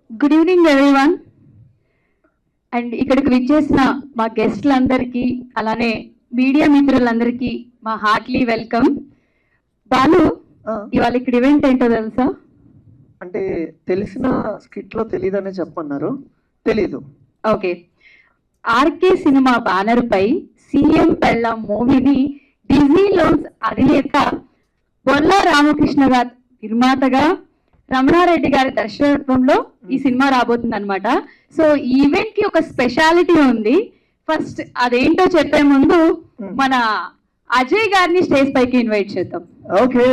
Good evening everyone. And ఇక్కడికి విచ్చేసిన మా గెస్ట్లందరికీ అలానే మీడియా మిత్రులందరికీ మా హార్ట్లీ వెల్కమ్. బాలు, ఇవాళ ఇక్కడ ఈవెంట్ ఏంటో తెలుసా? అంటే తెలిసిన స్కిట్ లో తెలియదనే చెప్పన్నారు. తెలీదు. ఓకే, ఆర్కే సినిమా బ్యానర్ పై సీఎం పెళ్ళాం మూవీని డిజ్నీలోన్స్ అధినేత బొల్లా రామకృష్ణ గారు నిర్మాతగా, రమణారెడ్డి గారి దర్శకత్వంలో ఈ సినిమా రాబోతుంది అనమాట. సో ఈ ఈవెంట్ కి ఒక స్పెషాలిటీ ఉంది. ఫస్ట్ అదేంటో చెప్పే ముందు మన అజయ్ గారిని స్టేజ్ పైకి ఇన్వైట్ చేద్దాం. ఓకే,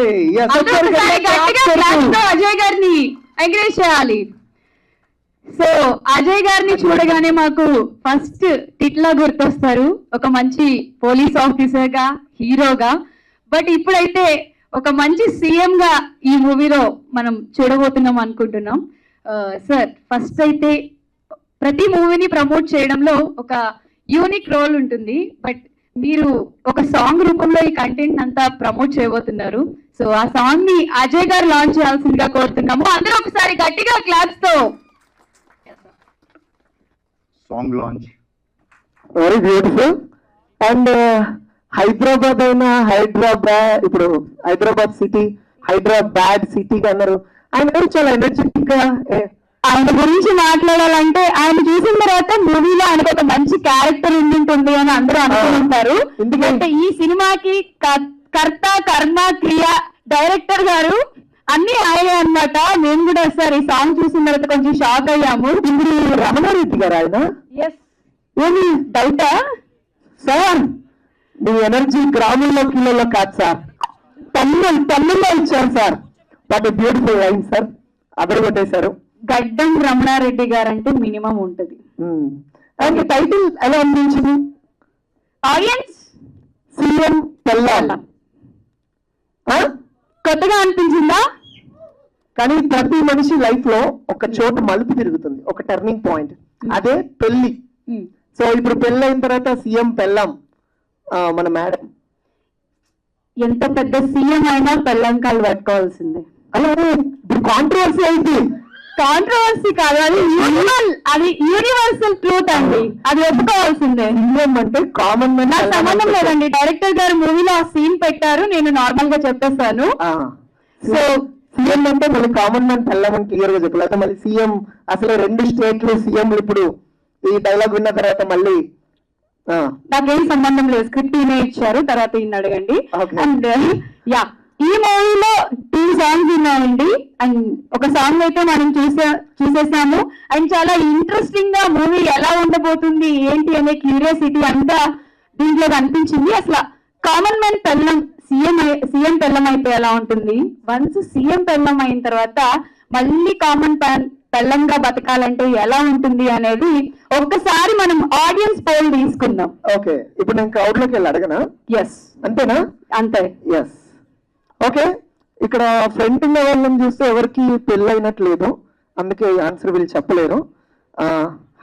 అజయ్ గారిని ఎంకరేజ్ చేయాలి. సో అజయ్ గారిని చూడగానే మాకు ఫస్ట్ టిట్లా గుర్తొస్తారు, ఒక మంచి పోలీస్ ఆఫీసర్ గా, హీరోగా. బట్ ఇప్పుడైతే ఒక మంచి సీఎం గా ఈ మూవీలో మనం చూడబోతున్నాం అనుకుంటున్నాం. సార్, ఫస్ట్ అయితే ప్రతి మూవీని ప్రమోట్ చేయడంలో ఒక యూనిక్ రోల్ ఉంటుంది. బట్ మీరు ఒక సాంగ్ రూపంలో ఈ కంటెంట్ అంతా ప్రమోట్ చేయబోతున్నారు. సో ఆ సాంగ్ ని అజయ్ గారు లాంచ్ చేయాల్సిందిగా కోరుతున్నాము. అందరూ ఒకసారి గట్టిగా క్లాప్స్ తో. Song launch very beautiful. And Hyderabad అయినా ఇప్పుడు హైదరాబాద్ సిటీ హైదరాబాద్ సిటీ అన్నారు. ఆయన చాలా ఎనర్జెటిక్ గా ఆయన గురించి మాట్లాడాలంటే ఆయన చూసిన తర్వాత మూవీలో ఆయనకు ఒక మంచి క్యారెక్టర్ ఉండింటుంది అని అందరూ అనుకుంటారు. ఎందుకంటే ఈ సినిమాకి కర్త, కర్మ, క్రియ, డైరెక్టర్ గారు అన్ని ఆయనే అన్నమాట. మేము కూడా సార్ ఈ సాంగ్ చూసిన తర్వాత కొంచెం షాక్ అయ్యాము. ఇప్పుడు రమణారెడ్డి గారు ఆయన ఏమి డౌటా సార్? మీ ఎనర్జీ గ్రామంలో కిలోలో కాదు సార్, తమిళ్లో ఇచ్చారు sir. What beautiful line sir, అదరగొట్టేశారు. గడ్డం రమణారెడ్డి గారు అంటే మినిమం ఉంటది. అండ్ టైటిల్ ఎలా అనిపించింది? ఆడియన్స్ సీఎం పెళ్ళాం కొత్తగా అనిపించిందా? కానీ ప్రతి మనిషి లైఫ్ లో ఒక చోటు మలుపు తిరుగుతుంది, ఒక టర్నింగ్ పాయింట్. అదే పెళ్లి. సో ఇప్పుడు పెళ్ళి అయిన తర్వాత సీఎం పెళ్ళాం మన మేడం. ఎంత పెద్ద సీఎం అయినా పెళ్ళంకాలు పట్టుకోవాల్సిందే. అలాగే ఇప్పుడు కాంట్రవర్సీ అయితే కాంట్రవర్సీ కాదు, అది యూనివర్సల్ ట్రూత్ అండి, అది ఒప్పుకోవాల్సిందే. సీఎం అంటే కామన్ మ్యాన్. నాకు సంబంధం లేదండి, డైరెక్టర్ గారు మూవీలో ఆ సీన్ పెట్టారు, నేను నార్మల్ గా చెప్పేస్తాను. సో సీఎం అంటే మళ్ళీ కామన్ మ్యాన్ పెళ్ళమని క్లియర్ గా చెప్పలేదు. మళ్ళీ సీఎం అసలు 2 స్టేట్లు సీఎంలు. ఇప్పుడు ఈ డైలాగ్ విన్న తర్వాత మళ్ళీ నాకేం సంబంధం లేదు, స్క్రిప్ట్ ఈయన ఇచ్చారు, తర్వాత ఈయన అడగండి. Okay. అండ్ ఈ మూవీలో 2 సాంగ్స్ ఉన్నాయండి. అండ్ ఒక సాంగ్ అయితే మనం చూసేసాము. అండ్ చాలా ఇంట్రెస్టింగ్ గా మూవీ ఎలా ఉండబోతుంది ఏంటి అనే క్యూరియాసిటీ అంతా దీంట్లో కనిపించింది. అసలు కామన్ మ్యాన్ పెళ్ళం సీఎం పెళ్ళం అయితే ఎలా ఉంటుంది, వన్స్ సీఎం పెళ్ళం అయిన తర్వాత మళ్ళీ కామన్ పెళ్ళంగా బతకాలంటే ఎలా ఉంటుంది అనేది ఒక్కసారి మనం ఆడియన్స్ పోల్ తీసుకుందాం. ఓకే, ఇప్పుడు నేను క్రౌడ్ లోకి వెళ్ళి అడగనా? ఎస్, అంతేనా? అంతే. Yes, okay. ఇక్కడ ఫ్రంట్ ఉన్న వాళ్ళని చూస్తే ఎవరికి పెళ్ళి అయినట్లేదు, అందుకే ఆన్సర్ వీళ్ళు చెప్పలేరు.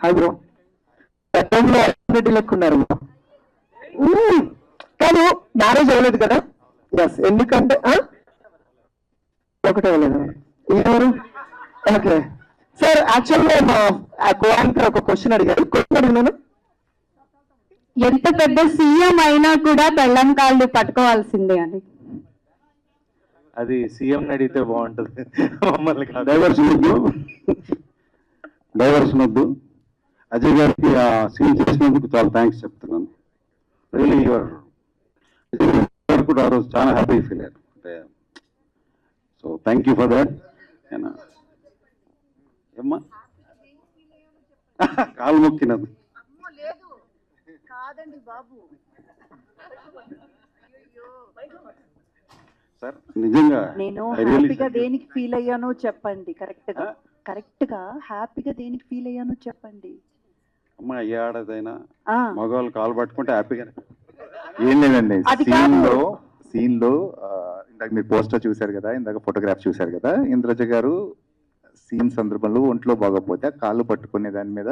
హాయ్ బ్రో, లెక్క ఉన్నారు. కానీ మ్యారేజ్ అవ్వలేదు కదా? ఎస్, ఎందుకంటే ఒకటే అవ్వలేదు. ఎవరు? ఓకే సార్, యాక్చువల్గా మా కోయాంకర్ ఒక క్వశ్చన్ అడిగారు. క్వశ్చన్ అడిగినాను, ఎంత పెద్ద సీఎం అయినా కూడా పెళ్ళం కాళ్ళు పట్టుకోవాల్సిందే అని. అది సీఎం అడిగితే బాగుంటుంది, మమ్మల్ని కాదు. డైవర్షన్ వద్దు. అజయ్ గారికి ఆ సీన్ చేసినందుకు చాలా థ్యాంక్స్ చెప్తున్నాను. రియలీ యువర్ కూడా ఆ రోజు చాలా హ్యాపీ ఫీల్ అయ్యారు. అంటే so thank you for that. ఏమ్మా కాలు మొక్కినది సార్, నిజంగా నేను హ్యాపీగా దేనికి ఫీల్ అయ్యానో చెప్పండి. కరెక్ట్ గా హ్యాపీగా దేనికి ఫీల్ అయ్యానో చెప్పండి. అమ్మ ఏ ఆడదైనా మగవాళ్ళు కాలు పట్టుకుంటే హ్యాపీగానే. ఏం లేదండి, సీన్ లో ఇందాక మీరు పోస్టర్ చూశారు కదా, ఇందాక ఫోటోగ్రాఫ్ చూశారు కదా, ఇంద్రజ గారు సీన్ సందర్భంలో ఒంట్లో బాగోపోతే కాళ్ళు పట్టుకునే దాని మీద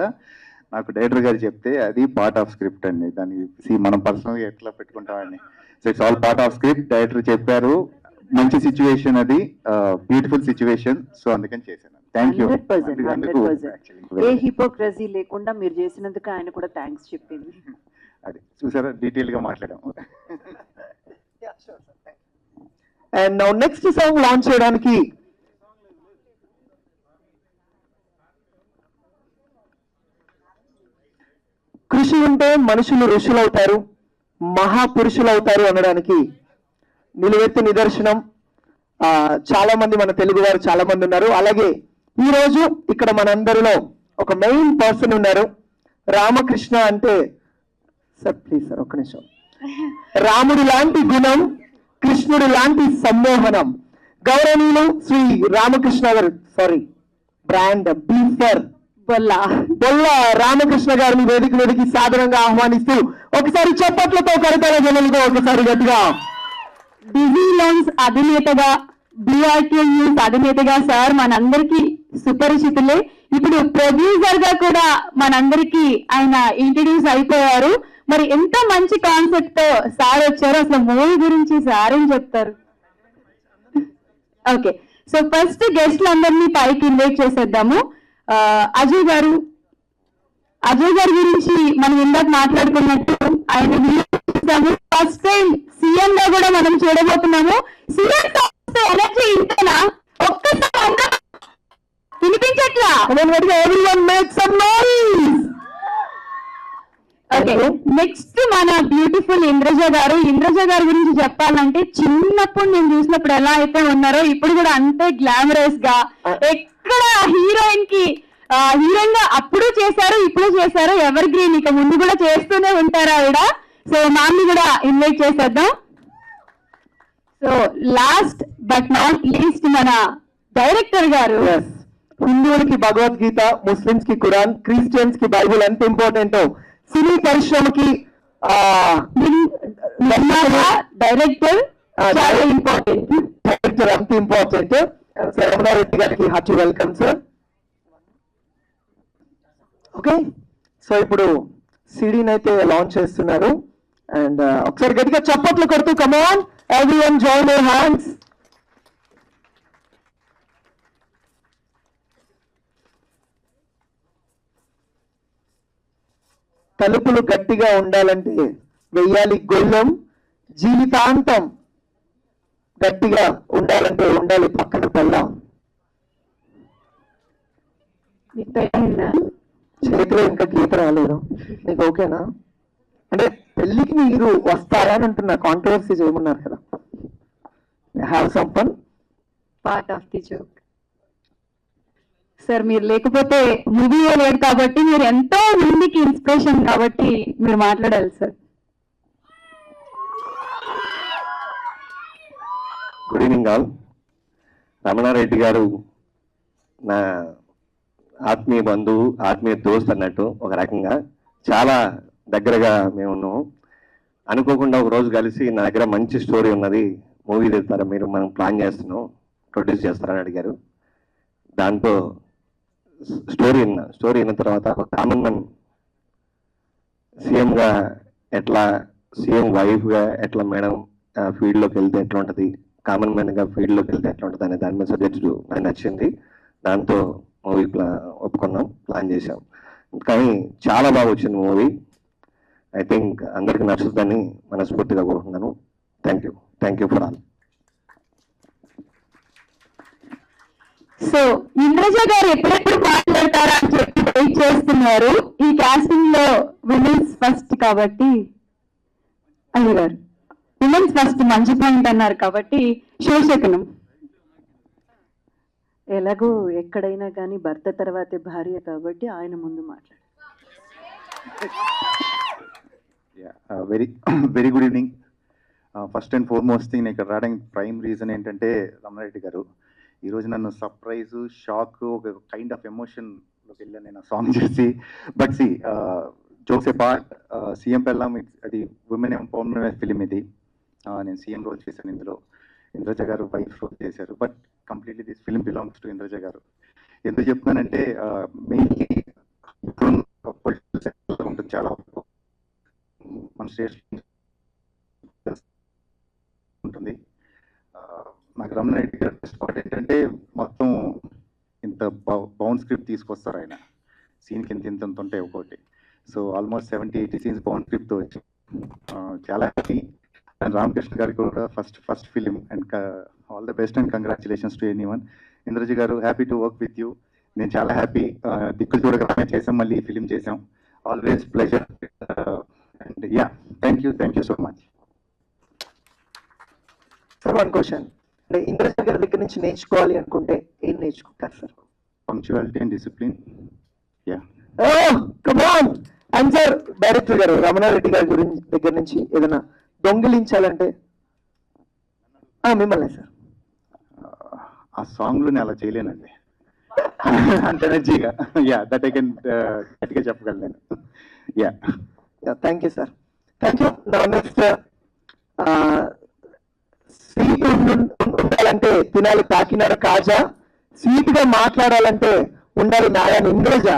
నాకు డైరెక్టర్ గారు చెప్తే అది పార్ట్ ఆఫ్ స్క్రిప్ట్ అండి. దాన్ని మనం పర్సనల్గా ఎట్లా పెట్టుకుంటామని. So it's all part of script. Director చెప్పారు, మంచి సిచ్యువేషన్ అది, బ్యూటిఫుల్ సిచ్యువేషన్, సో అందుకని చేశాను. Thank you. 100%. ఏ హిపోక్రసీ లేకుండా మీరు చేసినందుకు ఆయన కూడా థ్యాంక్స్ చెప్పింది. అది చూసారా, డీటెయిల్ గా మాట్లాడాము. అండ్ నెక్స్ట్ సాంగ్ లాంచ్ చేయడానికి కృషి ఉంటే మనుషులు ఋషులవుతారు, మహాపురుషులు అవుతారు అనడానికి నిలువెత్తు నిదర్శనం. చాలా మంది మన తెలుగు వారు చాలా మంది ఉన్నారు. అలాగే ఈ రోజు ఇక్కడ మనందరిలో ఒక మెయిన్ పర్సన్ ఉన్నారు. రామకృష్ణ అంటే సార్ ప్లీజ్ సార్ ఒక్క నిమిషం. రాముడి లాంటి గుణం, కృష్ణుడి లాంటి సమ్మోహనం, గౌరవనీయులు శ్రీ రామకృష్ణ గారు, సారీ బ్రాండ్ బీఫర్ బొల్ల రామకృష్ణ గారిని వేదిక మీదకి సాధారణంగా ఆహ్వానిస్తూ ఒకసారి చప్పట్లతో కరతాల జనులతో ఒకసారి గట్టిగా. బిజీ లోన్స్ అధినేతగా, BRK న్యూస్ అధినేతగా సార్ మనందరికీ సుపరిచితులే. ఇప్పుడు ప్రొడ్యూసర్ గా కూడా మనందరికీ ఆయన ఇంట్రడ్యూస్ అయిపోయారు. మరి ఎంత మంచి కాన్సెప్ట్ తో సార్ వచ్చారు, అసలు మూవీ గురించి సార్ ఏం చెప్తారు? ఓకే, సో ఫస్ట్ గెస్ట్లందరినీ పైకి ఇన్వైట్ చేసేద్దాము. అజయ్ గారు గురించి మనం ఇందాక మాట్లాడుకున్నట్టు ఆయన ఫస్ట్ టైం సీఎం గా కూడా మనం చూడబోతున్నాము. సీఎం ఎనర్జీ ఇంతేనా? ఒక్కసారి వినిపించట్లా? ఓకే, నెక్స్ట్ మన బ్యూటిఫుల్ ఇంద్రజ గారి గురించి చెప్పాలంటే చిన్నప్పుడు నేను చూసినప్పుడు ఎలా అయితే ఉన్నారో ఇప్పుడు కూడా అంతే గ్లామరస్ గా, ఎక్కడ హీరోయిన్ గా అప్పుడు చేశారు, ఇప్పుడు చేశారు, ఎవర్ గ్రీన్, ఇక ముందు కూడా చేస్తూనే ఉంటారు ఆవిడ. సో మామ్ని కూడా ఇన్వైట్ చేసేద్దాం. So last but not least మన డైరెక్టర్ గారు. హిందువులకి భగవద్గీత, ముస్లిమ్స్ కి ఖురాన్, క్రిస్టియన్స్ కి బైబుల్ ఎంత ఇంపార్టెంట్, సినీ పరిశ్రమకి డైరెక్టర్ చాలా ఇంపార్టెంట్. డైరెక్టర్ అంత ఇంపార్టెంట్. రమణారెడ్డి గారికి hearty welcome sir. Okay, so ఇప్పుడు సిడీని అయితే లాంచ్ చేస్తున్నారు. అండ్ ఒకసారి గట్టిగా చప్పట్లు కొడుతూ కమాన్ ఎవ్రీవన్ జాయిన్ యువర్ హ్యాండ్స్. తలుపులు గట్టిగా ఉండాలంటే వెయ్యాలి గొల్లం, జీవితాంతం గట్టిగా ఉండాలంటే ఉండాలి పక్కన పెళ్ళాం. చేతిలో ఇంకా గీత రాలేదు, నీకు ఓకేనా? అంటే పెళ్లికి మీరు వస్తారా అని అంటున్నా, కాంట్రవర్సీ చేయమన్నారు కదా. Have some fun, part of the joke. Sir మీరు లేకపోతే మూవీ లేదు కాబట్టి, మీరు ఎంతో మందికి ఇన్స్పిరేషన్ కాబట్టి మీరు మాట్లాడాలి sir. Good evening all. Ramana Reddy గారు నా ఆత్మీయ బంధువు, ఆత్మీయ దోస్త్ అన్నట్టు. ఒక రకంగా చాలా దగ్గరగా మేము ఉన్నాము. అనుకోకుండా ఒక రోజు కలిసి నా దగ్గర మంచి స్టోరీ ఉన్నది, మూవీ తీస్తారా మీరు, మనం ప్లాన్ చేస్తున్నాం, ప్రొడ్యూస్ చేస్తారని అడిగారు. దాంతో స్టోరీ విన్న తర్వాత ఒక కామన్ మ్యాన్ సీఎంగా ఎట్లా, సీఎం వైఫ్గా ఎట్లా మేడం ఫీల్డ్లోకి వెళ్తే ఎట్లా ఉంటుంది, కామన్ మ్యాన్గా ఫీల్డ్లోకి వెళ్తే ఎట్లా ఉంటుంది అనే దాని మీద సబ్జెక్ట్ నాకు నచ్చింది. దాంతో మూవీ ఒప్పుకున్నాం, ప్లాన్ చేసాం. కానీ చాలా బాగా వచ్చింది మూవీ. ఐ థింక్ అందరికి నచ్చుతుందని మనస్ఫూర్తిగా కోరుకుంటున్నాను. Thank you for all. So Indraja గారు ఎప్పుడెప్పుడు మాట్లాడతారా అని చెప్పి వెయిట్ చేస్తున్నారు. ఈ కాస్టింగ్ లో విమెన్స్ ఫస్ట్ కాబట్టి, అయ్య గారు విమెన్స్ ఫస్ట్ మంచి పాయింట్ అన్నారు కాబట్టి శివశకనం. ఎలాగో ఎక్కడైనా కానీ భర్త తర్వాతే భార్య కాబట్టి ఆయన ముందు మాట్లాడు. Very very good evening. First and foremost thing, నేను ఇక్కడ రావడానికి ప్రైమ్ రీజన్ ఏంటంటే రమణారెడ్డి గారు ఈరోజు నన్ను సర్ప్రైజ్, షాక్, ఒక కైండ్ ఆఫ్ ఎమోషన్లోకి వెళ్ళాను నేను సాంగ్ చేసి. But see jokes apart, CM పెళ్ళాం అది ఉమెన్ ఎంపవర్మెంట్ ఫిలిం. ఇది నేను సీఎం రోల్ చేశాను, ఇందులో ఇంద్రజ గారు వైఫ్ రోల్ చేశారు. But completely this film belongs to Indraja గారు. ఎందుకు చెప్తున్నానంటే మెయిన్లీ ఇప్పుడు ఉంటుంది చాలా మన స్టేట్ ఉంటుంది. రమణారెడ్డి గారి బెస్ట్ పార్ట్ ఏంటంటే మొత్తం ఇంత బౌండ్ స్క్రిప్ట్ తీసుకొస్తారు ఆయన. సీన్కి ఇంత ఉంటాయి ఒక్కొక్కటి. సో ఆల్మోస్ట్ 70-80 సీన్స్ బౌండ్ స్క్రిప్ట్తో వచ్చి చాలా హ్యాపీ. అండ్ రామకృష్ణ గారికి కూడా first film and all the best and congratulations to anyone. Indraja garu, happy to work with you. నేను చాలా హ్యాపీ. దిక్కులు చూడగానే చేసాం, మళ్ళీ ఈ ఫిలిం చేసాం. Always pleasure. And yeah, thank you so much. Sir, one question. అంటే ఇంద్రజ గారి దగ్గర నుంచి నేర్చుకోవాలి అనుకుంటే ఏం నేర్చుకుంటారు sir? Punctuality and discipline. Yeah. Come on. And sir, director గారు రమణారెడ్డి గారి దగ్గర నుంచి ఏదైనా దొంగిలించాలంటే మిమ్మల్ని సార్. ఆ సాంగ్లో నేను అలా చేయలేనండి, అంత ఎనర్జీగా. యా, దట్ ఐ కెన్ గట్టిగా చెప్పగలను. Yeah, thank you sir. Thank you. Next, sweet ఉండాలంటే తినాలి కాకినాడ కాజా, స్వీట్ గా మాట్లాడాలంటే ఉండాలి నారాయణ ఇంద్రజ.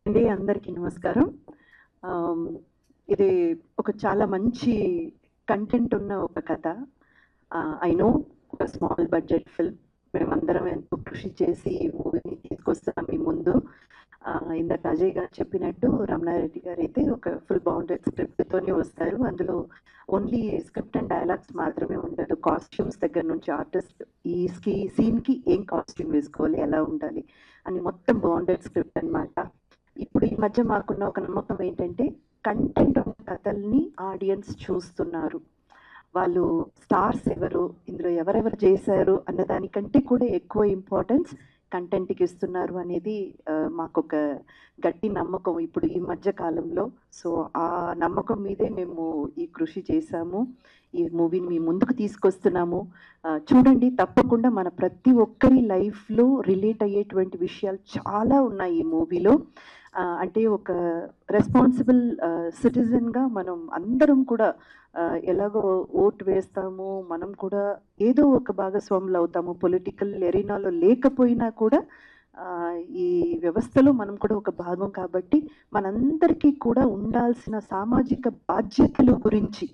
అండి, అందరికీ నమస్కారం. ఇది ఒక చాలా మంచి కంటెంట్ ఉన్న ఒక కథ. ఐ నో ఒక స్మాల్ బడ్జెట్ ఫిల్మ్. మేమందరం ఎంతో కృషి చేసి ఈ మూవీని తీసుకొస్తున్నాం మీ ముందు. ఇందాక అజయ్ గారు చెప్పినట్టు రమణారెడ్డి గారు అయితే ఒక ఫుల్ బౌండెడ్ స్క్రిప్ట్తోనే వస్తారు. అందులో ఓన్లీ స్క్రిప్ట్ అండ్ డైలాగ్స్ మాత్రమే ఉండదు. కాస్ట్యూమ్స్ దగ్గర నుంచి ఆర్టిస్ట్ ఈ సీన్కి ఏం కాస్ట్యూమ్ వేసుకోవాలి, ఎలా ఉండాలి అని మొత్తం బౌండెడ్ స్క్రిప్ట్ అన్నమాట. ఇప్పుడు ఈ మధ్య మాకున్న ఒక నమ్మకం ఏంటంటే కంటెంట్ ఉన్న కథల్ని ఆడియన్స్ చూస్తున్నారు. వాళ్ళు స్టార్స్ ఎవరు, ఇందులో ఎవరెవరు చేశారు అన్న దానికంటే కూడా ఎక్కువ ఇంపార్టెన్స్ కంటెంట్కి ఇస్తున్నారు అనేది మాకొక గట్టి నమ్మకం ఇప్పుడు ఈ మధ్య కాలంలో. సో ఆ నమ్మకం మీదే మేము ఈ కృషి చేశాము, ఈ మూవీని మీ ముందుకు తీసుకొస్తున్నాము. చూడండి, తప్పకుండా మన ప్రతి ఒక్కరి లైఫ్లో రిలేట్ అయ్యేటువంటి విషయాలు చాలా ఉన్నాయి ఈ మూవీలో. అంటే ఒక రెస్పాన్సిబుల్ సిటిజన్గా మనం అందరం కూడా ఎలాగో ఓటు వేస్తాము, మనం కూడా ఏదో ఒక భాగస్వాములు అవుతాము. పొలిటికల్ ఎరీనాలో లేకపోయినా కూడా ఈ వ్యవస్థలో మనం కూడా ఒక భాగం కాబట్టి మనందరికీ కూడా ఉండాల్సిన సామాజిక బాధ్యతల గురించి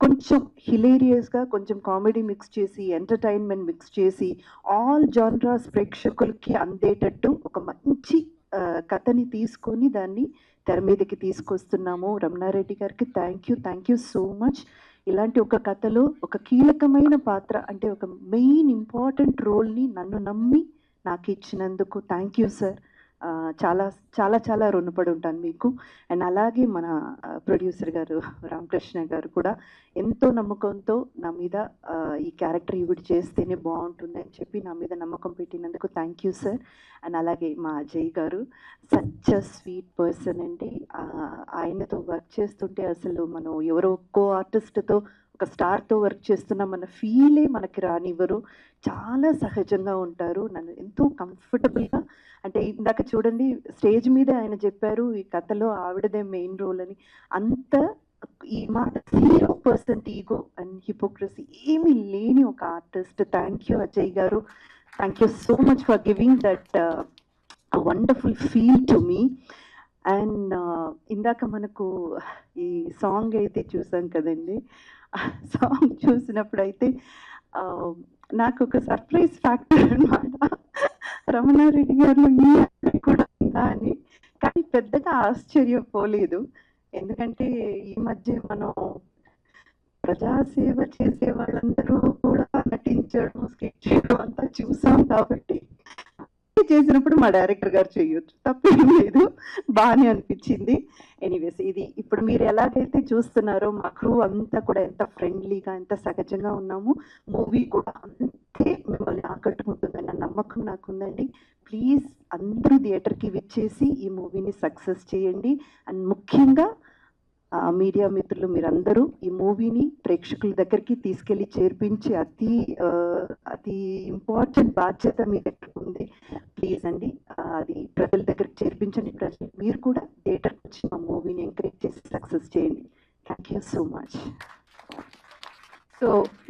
కొంచెం హిలేరియస్గా, కొంచెం కామెడీ మిక్స్ చేసి, ఎంటర్టైన్మెంట్ మిక్స్ చేసి, ఆల్ జానరాస్ ప్రేక్షకులకి అందేటట్టు ఒక మంచి కథని తీసుకొని దాన్ని తెర మీదకి తీసుకొస్తున్నాము. రమణారెడ్డి గారికి థ్యాంక్ యూ సో మచ్. ఇలాంటి ఒక కథలో ఒక కీలకమైన పాత్ర, అంటే ఒక మెయిన్ ఇంపార్టెంట్ రోల్ని నన్ను నమ్మి నాకు ఇచ్చినందుకు థ్యాంక్ యూ సార్. చాలా చాలా చాలా రుణపడి ఉంటాను మీకు. అండ్ అలాగే మన ప్రొడ్యూసర్ గారు రామకృష్ణ గారు కూడా ఎంతో నమ్మకంతో నా మీద ఈ క్యారెక్టర్ ఈవిడ చేస్తేనే బాగుంటుంది అని చెప్పి నా మీద నమ్మకం పెట్టినందుకు థ్యాంక్ యూ సార్. అండ్ అలాగే మా అజయ్ గారు, సచ్ అ స్వీట్ పర్సన్ అండి. ఆయనతో వర్క్ చేస్తుంటే అసలు మనం ఎవరో ఒక్కో ఆర్టిస్ట్తో, ఒక స్టార్తో వర్క్ చేస్తున్నామన్న ఫీలే మనకి రానివ్వరు. చాలా సహజంగా ఉంటారు. నన్ను ఎంతో కంఫర్టబుల్గా, అంటే ఇందాక చూడండి స్టేజ్ మీద ఆయన చెప్పారు ఈ కథలో ఆవిడదే మెయిన్ రోల్ అని. అంత ఈ మాట 0% ఈగో అండ్ హిపోక్రసీ ఏమీ లేని ఒక ఆర్టిస్ట్. థ్యాంక్ యూ అజయ్ గారు. Thank you so much for giving that wonderful feel to me. And ఇందాక మనకు ఈ సాంగ్ అయితే చూసాం కదండి. సాంగ్ చూసినప్పుడు అయితే నాకు ఒక సర్ప్రైజ్ ఫ్యాక్టర్ అనమాట. రమణారెడ్డి గారు ఈ కూడా ఉందా అని. కానీ పెద్దగా ఆశ్చర్యపోలేదు, ఎందుకంటే ఈ మధ్య మనం ప్రజాసేవ చేసే వాళ్ళందరూ కూడా నటించడం, స్కెచ్ చేయడం అంతా చూసాం కాబట్టి చేసినప్పుడు మా డైరెక్టర్ గారు చేయొచ్చు, తప్పేం లేదు, బాగానే అనిపించింది. ఎనీవేస్, ఇది ఇప్పుడు మీరు ఎలాగైతే చూస్తున్నారో మా క్రూ అంతా కూడా ఎంత ఫ్రెండ్లీగా, ఎంత సహజంగా ఉన్నాము. మూవీ కూడా అంతే మిమ్మల్ని ఆకట్టుకుంటుందన్న నమ్మకం నాకుందండి. ప్లీజ్ అందరూ థియేటర్కి విచ్చేసి ఈ మూవీని సక్సెస్ చేయండి. అండ్ ముఖ్యంగా మీడియా మిత్రులు మీరందరూ ఈ మూవీని ప్రేక్షకుల దగ్గరికి తీసుకెళ్ళి చేర్పించి అతి ఇంపార్టెంట్ బాధ్యత మీ దగ్గర ఉంది. ప్లీజ్ అండి, అది ప్రజల దగ్గరికి చేర్పించండి. ప్రజలు మీరు కూడా థియేటర్కి వచ్చి మా మూవీని ఎంకరేజ్ చేసి సక్సెస్ చేయండి. Thank you so much. So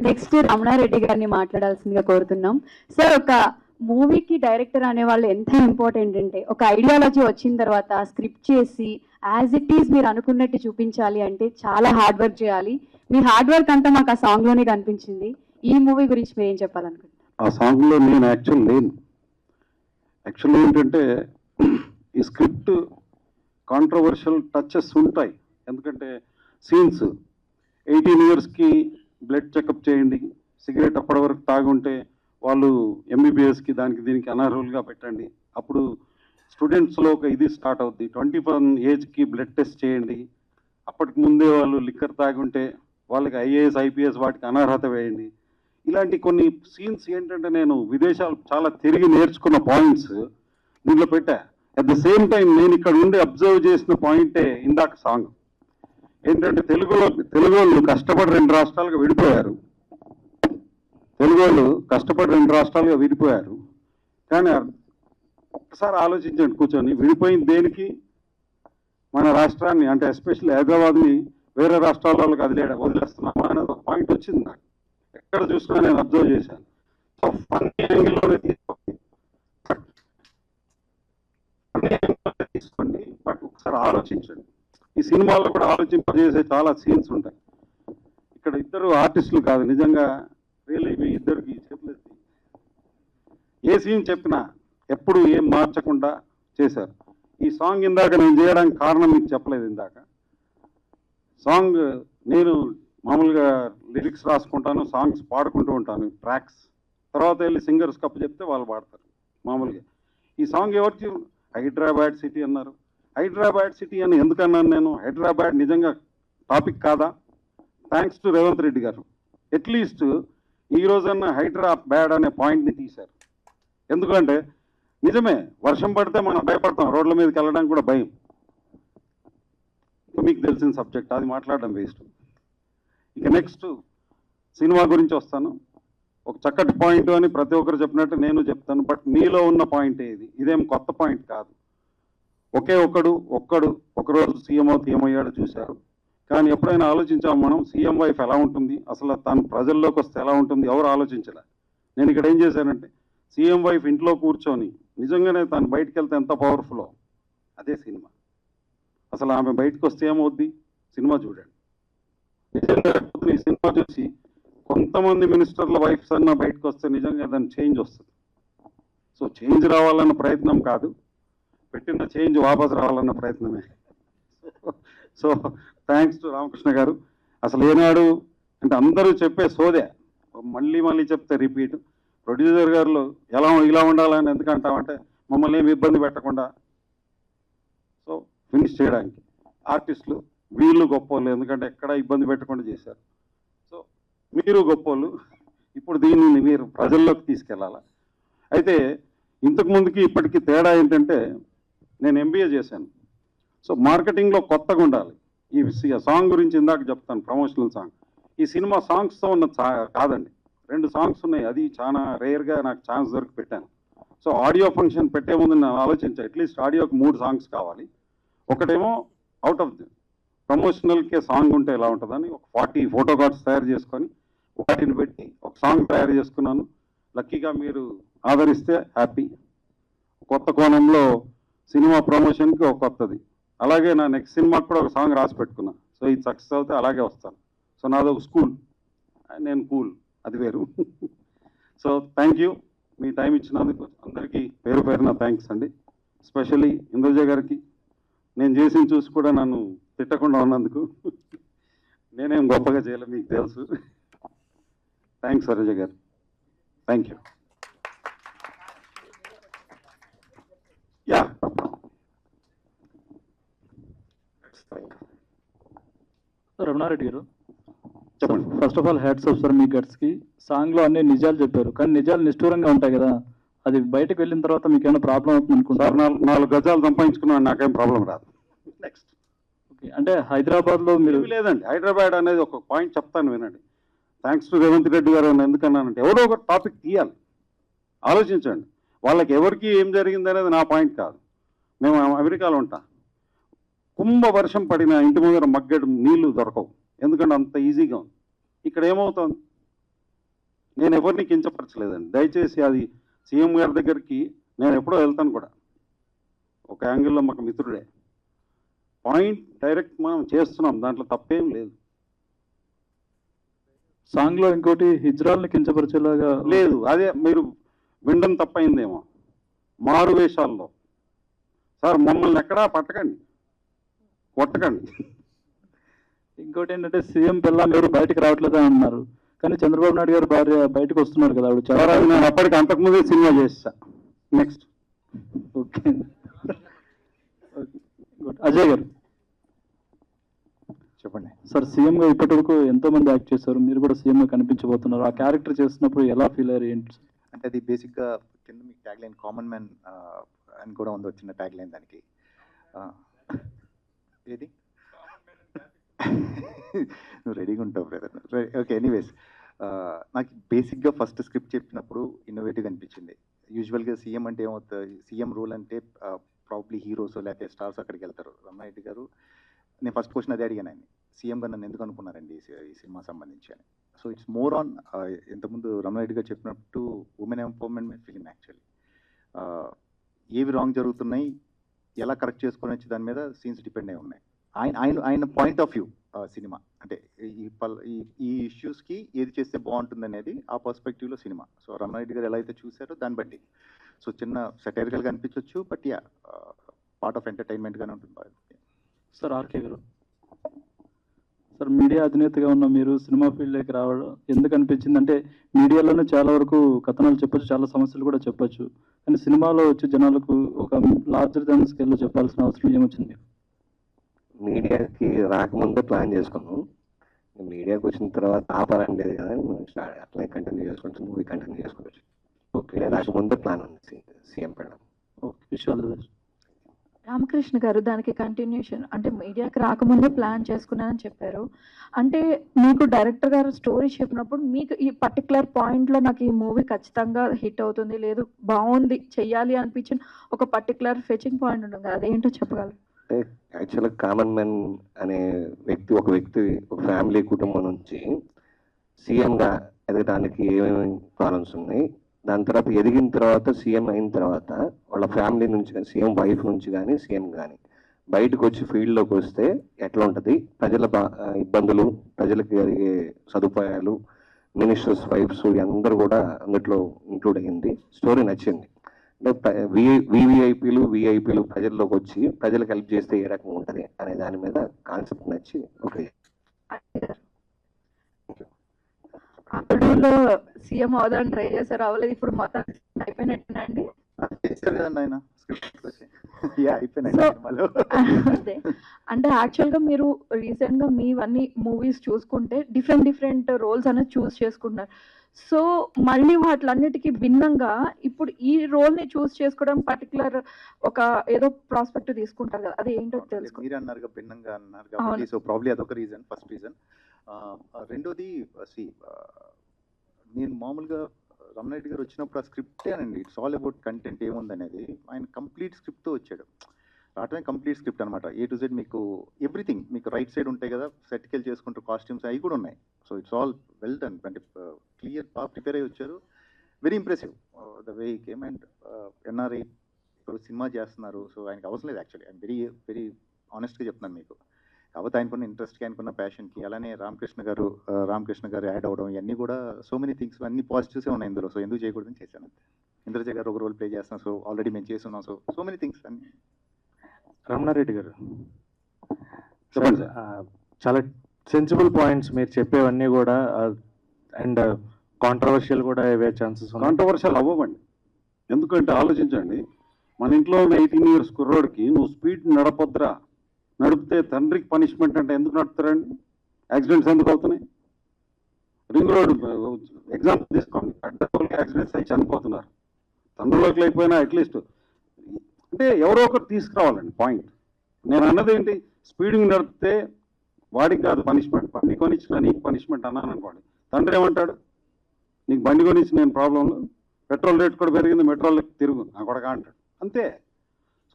next Ramana Reddy గారిని మాట్లాడాల్సిందిగా కోరుతున్నాం. సార్, ఒక మూవీకి డైరెక్టర్ అనే వాళ్ళు ఎంత ఇంపార్టెంట్ అంటే, ఒక ఐడియాలజీ వచ్చిన తర్వాత స్క్రిప్ట్ చేసి యాజ్ ఇట్ ఈస్ మీరు అనుకున్నట్టు చూపించాలి అంటే చాలా హార్డ్ వర్క్ చేయాలి. మీ హార్డ్ వర్క్ అంతా మాకు ఆ సాంగ్ లోనే కనిపించింది. ఈ మూవీ గురించి మీరు ఏం చెప్పాలనుకుంటున్నారు? ఆ సాంగ్లో నేను లేను. యాక్చువల్లీ ఏంటంటే ఈ స్క్రిప్ట్ కాంట్రవర్షియల్ టచెస్ ఉంటాయి. ఎందుకంటే సీన్స్ 18 yearsకి బ్లడ్ చెకప్ చేయండి, సిగరెట్ అప్పటి వరకు తాగుంటే వాళ్ళు ఎంబీబీఎస్కి దానికి దీనికి అనర్హులుగా పెట్టండి, అప్పుడు స్టూడెంట్స్లో ఒక ఇది స్టార్ట్ అవుద్ది. 21 ఏజ్కి బ్లడ్ టెస్ట్ చేయండి, అప్పటికి ముందే వాళ్ళు లిక్కర్ తాగుంటే వాళ్ళకి ఐఏఎస్ ఐపీఎస్ వాటికి అనర్హత వేయండి. ఇలాంటి కొన్ని సీన్స్ ఏంటంటే నేను విదేశాలు చాలా తిరిగి నేర్చుకున్న పాయింట్స్ దీంట్లో పెట్టా. అట్ ద సేమ్ టైం నేను ఇక్కడ ఉండి అబ్జర్వ్ చేసిన పాయింటే ఇందాక సాంగ్ ఏంటంటే తెలుగు వాళ్ళు కష్టపడి 2 రాష్ట్రాలుగా విడిపోయారు. కానీ ఒక్కసారి ఆలోచించండి కూర్చొని, విడిపోయిన దేనికి? మన రాష్ట్రాన్ని అంటే ఎస్పెషల్లీ హైదరాబాద్ని వేరే రాష్ట్రాల వాళ్ళకి వదిలేస్తున్నామా అనేది ఒక పాయింట్ వచ్చింది నాకు. ఎక్కడ చూసినా నేను అబ్జర్వ్ చేశాను. సో ఫన్నీ యాంగిల్లోనే తీసుకోండి, బట్ ఒకసారి ఆలోచించండి. ఈ సినిమాలో కూడా ఆలోచింపజేసే చాలా సీన్స్ ఉంటాయి. ఇక్కడ ఇద్దరు ఆర్టిస్టులు కాదు, నిజంగా రియల్లీ మీ ఇద్దరికి చేతులెత్తి ఏ సీన్ చెప్పినా ఎప్పుడు ఏం మార్చకుండా చేశారు. ఈ సాంగ్ ఇందాక నేను చేయడానికి కారణం మీకు చెప్పలేదు. ఇందాక సాంగ్ నేను మామూలుగా లిరిక్స్ రాసుకుంటాను, సాంగ్స్ పాడుకుంటూ ఉంటాను, ట్రాక్స్ తర్వాత వెళ్ళి సింగర్స్ కప్పు చెప్తే వాళ్ళు పాడతారు మామూలుగా. ఈ సాంగ్ ఎవరికి? హైదరాబాద్ సిటీ అన్నారు. హైదరాబాద్ సిటీ అని ఎందుకన్నాను నేను? హైదరాబాద్ నిజంగా టాపిక్ కాదా? థ్యాంక్స్ టు రేవంత్ రెడ్డి గారు అట్లీస్ట్ ఈ రోజన్నా హైదరాబాద్ అనే పాయింట్ని తీశారు. ఎందుకంటే నిజమే, వర్షం పడితే మనం భయపడతాం, రోడ్ల మీదకి వెళ్ళడానికి కూడా భయం. మీకు తెలిసిన సబ్జెక్ట్, అది మాట్లాడడం వేస్ట్. ఇక నెక్స్ట్ సినిమా గురించి వస్తాను. ఒక చక్కటి పాయింట్ అని ప్రతి ఒక్కరు చెప్పినట్టు నేను చెప్తాను, బట్ మీలో ఉన్న పాయింట్ ఇది, ఇదేం కొత్త పాయింట్ కాదు. ఒక్కడు ఒకరోజు సీఎం ఏమయ్యాడో చూశారు, కానీ ఎప్పుడైనా ఆలోచించాము మనం సీఎం వైఫ్ ఎలా ఉంటుంది, అసలు తను ప్రజల్లోకి వస్తే ఎలా ఉంటుంది? ఎవరు ఆలోచించలే. నేను ఇక్కడ ఏం చేశానంటే సీఎం వైఫ్ ఇంట్లో కూర్చొని నిజంగానే తను బయటకు వెళ్తే ఎంత పవర్ఫుల్లో అదే సినిమా. అసలు ఆమె బయటకు వస్తే ఏమవుద్ది? సినిమా చూడండి. నిజంగా ఈ సినిమా చూసి కొంతమంది మినిస్టర్ల వైఫ్స్ అన్న బయటకు వస్తే నిజంగా దాని చేంజ్ వస్తుంది. సో చేంజ్ రావాలన్న ప్రయత్నం కాదు, పెట్టిన చేంజ్ వాపసు రావాలన్న ప్రయత్నమే. సో థ్యాంక్స్ టు రామకృష్ణ గారు. అసలు ఏనాడు అంటే అందరూ చెప్పే సోదే మళ్ళీ చెప్తే రిపీట్. ప్రొడ్యూసర్ గారు ఇలా ఉండాలని ఎందుకంటామంటే మమ్మల్ని ఏమి ఇబ్బంది పెట్టకుండా సో ఫినిష్ చేయడానికి. ఆర్టిస్టులు వీళ్ళు గొప్పోళ్ళు, ఎందుకంటే ఎక్కడ ఇబ్బంది పెట్టకుండా చేశారు. సో మీరు గొప్పోళ్ళు. ఇప్పుడు దీన్ని మీరు ప్రజల్లోకి తీసుకెళ్ళాలా. అయితే ఇంతకుముందుకి ఇప్పటికీ తేడా ఏంటంటే నేను ఎంబీఏ చేశాను. సో మార్కెటింగ్లో కొత్తగా ఉండాలి. ఈ సాంగ్ గురించి ఇందాక చెప్తాను, ప్రమోషనల్ సాంగ్. ఈ సినిమా సాంగ్స్తో ఉన్న కాదండి, 2 సాంగ్స్ ఉన్నాయి. అది చాలా రేర్గా నాకు ఛాన్స్ దొరికి పెట్టాను. సో ఆడియో ఫంక్షన్ పెట్టే ముందు నేను ఆలోచించాను, అట్లీస్ట్ ఆడియోకి 3 సాంగ్స్ కావాలి. ఒకటేమో అవుట్ ఆఫ్ ది ప్రమోషనల్కే సాంగ్ ఉంటే ఎలా ఉంటుందని ఒక 40 ఫోటో కార్డ్స్ తయారు చేసుకొని వాటిని పెట్టి ఒక సాంగ్ తయారు చేసుకున్నాను. లక్కీగా మీరు ఆదరిస్తే హ్యాపీ. కొత్త కోణంలో సినిమా ప్రమోషన్కి ఒక కొత్తది. అలాగే నా నెక్స్ట్ సినిమాకి కూడా ఒక సాంగ్ రాసి పెట్టుకున్నా. సో ఇది సక్సెస్ అవుతే అలాగే వస్తాను. సో నాది ఒక స్కూల్, నేను కూల్, అది వేరు. So thank you, me time ఇచ్చినందుకు అందరికీ పేరు పేరున థ్యాంక్స్ అండి. ఎస్పెషల్లీ ఇంద్రజ గారికి నేను చేసింది చూసి కూడా నన్ను తిట్టకుండా ఉన్నందుకు. నేనేం గొప్పగా చేయలేదు, మీకు తెలుసు. థ్యాంక్స్ సరోజ గారు, thank you. Yeah Ramana Reddy garu, చెప్పండి. First of all hats off sir మీ గట్స్కి. సాంగ్లో అన్ని నిజాలు చెప్పారు, కానీ నిజాలు నిష్ఠూరంగా ఉంటాయి కదా, అది బయటకు వెళ్ళిన తర్వాత మీకు ఏమైనా ప్రాబ్లం అవుతుంది అనుకుంటారు? 4 గజాలు సంపాదించుకున్నాను, నాకేం ప్రాబ్లం రాదు. నెక్స్ట్ ఓకే, అంటే హైదరాబాద్లో మీరు లేదండి, హైదరాబాద్ అనేది ఒక పాయింట్ చెప్తాను వినండి. థ్యాంక్స్ టు రేవంత్ రెడ్డి గారు అని ఎందుకన్నానంటే ఎవరో ఒక టాపిక్ తీయాలి, ఆలోచించండి. వాళ్ళకి ఎవరికి ఏం జరిగింది అనేది నా పాయింట్ కాదు. మేము అమెరికాలో ఉంటాం, కుంభ వర్షం పడిన ఇంటి ముందర మగ్గడు నీళ్లు దొరకవు, ఎందుకంటే అంత ఈజీగా ఉంది. ఇక్కడ ఏమవుతుంది? నేను ఎవరిని కించపరచలేదండి, దయచేసి అది సీఎం గారి దగ్గరికి నేను ఎప్పుడో వెళ్తాను కూడా, ఒక యాంగిల్లో మాకు మిత్రుడే. పాయింట్ డైరెక్ట్ మనం చేస్తున్నాం, దాంట్లో తప్పేం లేదు. సాంగ్ లో ఇంకోటి హిజ్రాల్ని కించపరిచేలాగా లేదు, అదే మీరు వినడం తప్పైందేమో. మారు వేషాల్లో సార్ మమ్మల్ని ఎక్కడా పట్టకండి, కొట్టకండి. ఇంకోటి ఏంటంటే సీఎం పిల్ల మీరు బయటకు రావట్లేదా అన్నారు, కానీ చంద్రబాబు నాయుడు గారు భార్య బయటకు వస్తున్నారు కదా, ఆవిడ సార్ అది నేను అప్పటికి అంతకుముందే సినిమా చేస్తా. నెక్స్ట్. ఓకే. అజయ్ గారు చెప్పండి. సార్, సీఎం గా ఇప్పటి వరకు ఎంతో మంది యాక్ట్ చేశారు, మీరు కూడా సీఎం గా కనిపించబోతున్నారు. ఆ క్యారెక్టర్ చేస్తున్నప్పుడు ఎలా ఫీల్ అయ్యారు ఏంటి? అంటే అది బేసిక్గా కింద మీకు ట్యాగ్ లైన్ కామన్ మ్యాన్ అని కూడా ఉంది, వచ్చిన ట్యాగ్ లైన్ దానికి. ఏది నువ్వు రెడీగా ఉంటావు బ్రదర్. ఓకే, ఎనీవేస్ నాకు బేసిక్గా ఫస్ట్ స్క్రిప్ట్ చెప్పినప్పుడు ఇన్నోవేటివ్ అనిపించింది. యూజువల్గా సీఎం అంటే ఏమవుతుంది, సీఎం రోల్ అంటే ప్రాబ్లీ హీరోస్ లేకపోతే స్టార్స్ అక్కడికి వెళ్తారు. రమణారెడ్డి గారు, నేను ఫస్ట్ క్వశ్చన్ అదే అడిగాను ఆయన, సీఎంగా నన్ను ఎందుకు అనుకున్నారండి ఈ సినిమా సంబంధించి అని. సో ఇట్స్ మోర్ ఆన్ ఇంతకుముందు రమణారెడ్డి గారు చెప్పినట్టు ఉమెన్ ఎంపవర్మెంట్ ఫిలిం. యాక్చువల్లీ ఏవి రాంగ్ జరుగుతున్నాయి, ఎలా కరెక్ట్ చేసుకొని వచ్చి దాని మీద సీన్స్ డిపెండ్ అయి ఉన్నాయి. ఆయన పాయింట్ ఆఫ్ వ్యూ సినిమా అంటే ఈ ఇష్యూస్కి ఏది చేస్తే బాగుంటుంది అనేది ఆ పర్స్పెక్టివ్లో సినిమా. సో రమణారెడ్డి గారు ఎలా అయితే చూసారో దాన్ని బట్టి సో చిన్న సెటైరికల్గా అనిపించవచ్చు, బట్ యా పార్ట్ ఆఫ్ ఎంటర్టైన్మెంట్గానే ఉంటుంది. సార్, ఆర్కే గారు, సార్ మీడియా అధినేతగా ఉన్న మీరు సినిమా ఫీల్డ్లోకి రావడం ఎందుకు అనిపించింది? అంటే మీడియాలోనే చాలా వరకు కథనాలు చెప్పొచ్చు, చాలా సమస్యలు కూడా చెప్పొచ్చు, కానీ సినిమాలో వచ్చి జనాలకు ఒక లార్జర్ దాన్ స్కేల్లో చెప్పాల్సిన అవసరం ఏమొచ్చింది? మీడియాకి రాకముందే ప్లాన్ చేసుకున్నాం, మీడియాకి వచ్చిన తర్వాత ఆపాలని లేదు కదా, అట్లా కంటిన్యూ చేసుకుంటాం, మూవీ కంటిన్యూ చేసుకోవచ్చు. ఓకే, రాకముందే ప్లాన్ ఉంది సీఎం పెట్టడం. ఓకే, విషయాలు రామకృష్ణ గారు, దానికి కంటిన్యూషన్ అంటే మీడియాకి రాకముందే ప్లాన్ చేసుకున్నానని చెప్పారు. అంటే మీకు డైరెక్టర్ గారు స్టోరీ చెప్పినప్పుడు మీకు ఈ పర్టికులర్ పాయింట్లో నాకు ఈ మూవీ ఖచ్చితంగా హిట్ అవుతుంది, లేదు బాగుంది చెయ్యాలి అనిపించిన ఒక పర్టికులర్ ఫెచింగ్ పాయింట్ ఉంటుంది కదా, అదేంటో చెప్పగలరు? అంటే యాక్చువల్గా కామన్ మ్యాన్ అనే ఒక వ్యక్తి ఒక ఫ్యామిలీ కుటుంబం నుంచి సీఎంగా ఎదగడానికి ఏమేమి ప్రాబ్లమ్స్ ఉన్నాయి, దాని తర్వాత ఎదిగిన తర్వాత సీఎం అయిన తర్వాత వాళ్ళ ఫ్యామిలీ నుంచి కానీ సీఎం వైఫ్ నుంచి కానీ సీఎం కానీ బయటకు వచ్చి ఫీల్డ్లోకి వస్తే ఎట్లా ఉంటుంది, ప్రజల ఇబ్బందులు, ప్రజలకు జరిగే సదుపాయాలు, మినిస్టర్స్ వైఫ్స్ అందరూ కూడా అందులో ఇంక్లూడ్ అయ్యింది. స్టోరీ నచ్చింది. అంటే విఐపీలు ప్రజల్లోకి వచ్చి ప్రజలకు హెల్ప్ చేస్తే ఏ రకంగా ఉంటుంది అనే దాని మీద కాన్సెప్ట్ నచ్చి ఓకే. అప్పట్లో సీఎం అవుదాన్ని ట్రై చేశారు, అవ్వలేదు, ఇప్పుడు మొత్తం అయిపోయినట్టేనండి. అదే అంటే యాక్చువల్గా మీరు రీసెంట్గా మీవన్నీ మూవీస్ చూసుకుంటే డిఫరెంట్ రోల్స్ అనేది చూస్ చేసుకుంటున్నారు. సో మళ్ళీ వాటిలన్నిటికీ భిన్నంగా ఇప్పుడు ఈ రోల్ని చూస్ చేసుకోవడం పర్టికులర్ ఒక ఏదో ప్రాస్పెక్ట్ తీసుకుంటారు కదా, అది ఏంటో తెలుసు. మీరు అన్నారు భిన్నంగా అన్నారు కాబట్టి సో ప్రాబ్లీ అదొక రీజన్, ఫస్ట్ రీజన్. రెండోది నేను మామూలుగా రమణారెడ్డి గారు వచ్చినప్పుడు ఆ స్క్రిప్టే అనండి, ఇట్స్ ఆల్ అబౌట్ కంటెంట్ ఏముందనేది. ఆయన కంప్లీట్ స్క్రిప్ట్తో వచ్చాడు, రావటమే కంప్లీట్ స్క్రిప్ట్ అనమాట. ఏ టు జెడ్ మీకు ఎవ్రీథింగ్ మీకు రైట్ సైడ్ ఉంటాయి కదా, సెట్కెళ్ళి చేసుకుంటారు, కాస్ట్యూమ్స్ అవి కూడా ఉన్నాయి. So it's all well done, అంటే క్లియర్ బాగా ప్రిపేర్ అయ్యి వచ్చారు. Very impressive the way he came. And NRI ఇప్పుడు సినిమా చేస్తున్నారు, సో ఆయనకి అవసరం లేదు యాక్చువల్లీ. ఐఎమ్ వెరీ ఆనెస్ట్గా చెప్తున్నాను మీకు. కాకపోతే ఆయనకున్న ఇంట్రెస్ట్కి, ఆయనకున్న ప్యాషన్కి, అలానే రామకృష్ణ గారు యాడ్ అవ్వడం, ఇవన్నీ కూడా సో మెనీ థింగ్స్ అన్ని పాజిటివ్సే ఉన్నాయి ఇందులో. సో ఎందుకు చేయకూడదని చేశాను. ఇంద్రజ గారు ఒక రోల్ ప్లే చేస్తున్నాం, సో ఆల్రెడీ మేము చేస్తున్నాం. సో మెనీ థింగ్స్ అన్ని. రమణారెడ్డి గారు చెప్పండి. చాలా సెన్సిబుల్ పాయింట్స్ మీరు చెప్పేవన్నీ కూడా, అండ్ కాంట్రవర్షియల్ కూడా అయ్యే ఛాన్సెస్. కాంట్రవర్షియల్ అవ్వమండి, ఎందుకంటే ఆలోచించండి, మన ఇంట్లో ఉన్న 18 years కుర్రోడికి నువ్వు స్పీడ్ నడపొద్దురా, నడిపితే తండ్రికి పనిష్మెంట్ అంటే ఎందుకు నడుపుతారండి? యాక్సిడెంట్స్ ఎందుకు అవుతున్నాయి? రింగ్ రోడ్ ఎగ్జాంపుల్ తీసుకోండి, అడ్డగోలుగా యాక్సిడెంట్స్ అయి చనిపోతున్నారు. తండ్రులోకి లేకపోయినా అట్లీస్ట్ అంటే ఎవరో ఒకరు తీసుకురావాలండి పాయింట్. నేను అన్నది ఏంటి, స్పీడింగ్ నడిపితే వాడికి కాదు పనిష్మెంట్, బండి కొనిచ్చిన నీకు పనిష్మెంట్ అన్నాను అనుకోండి, తండ్రి ఏమంటాడు, నీకు బండి కొనిచ్చి నేను ప్రాబ్లంలో, పెట్రోల్ రేట్ కూడా పెరిగింది, మెట్రోల్కి తిరుగు నా కొడగా అంటాడు. అంతే,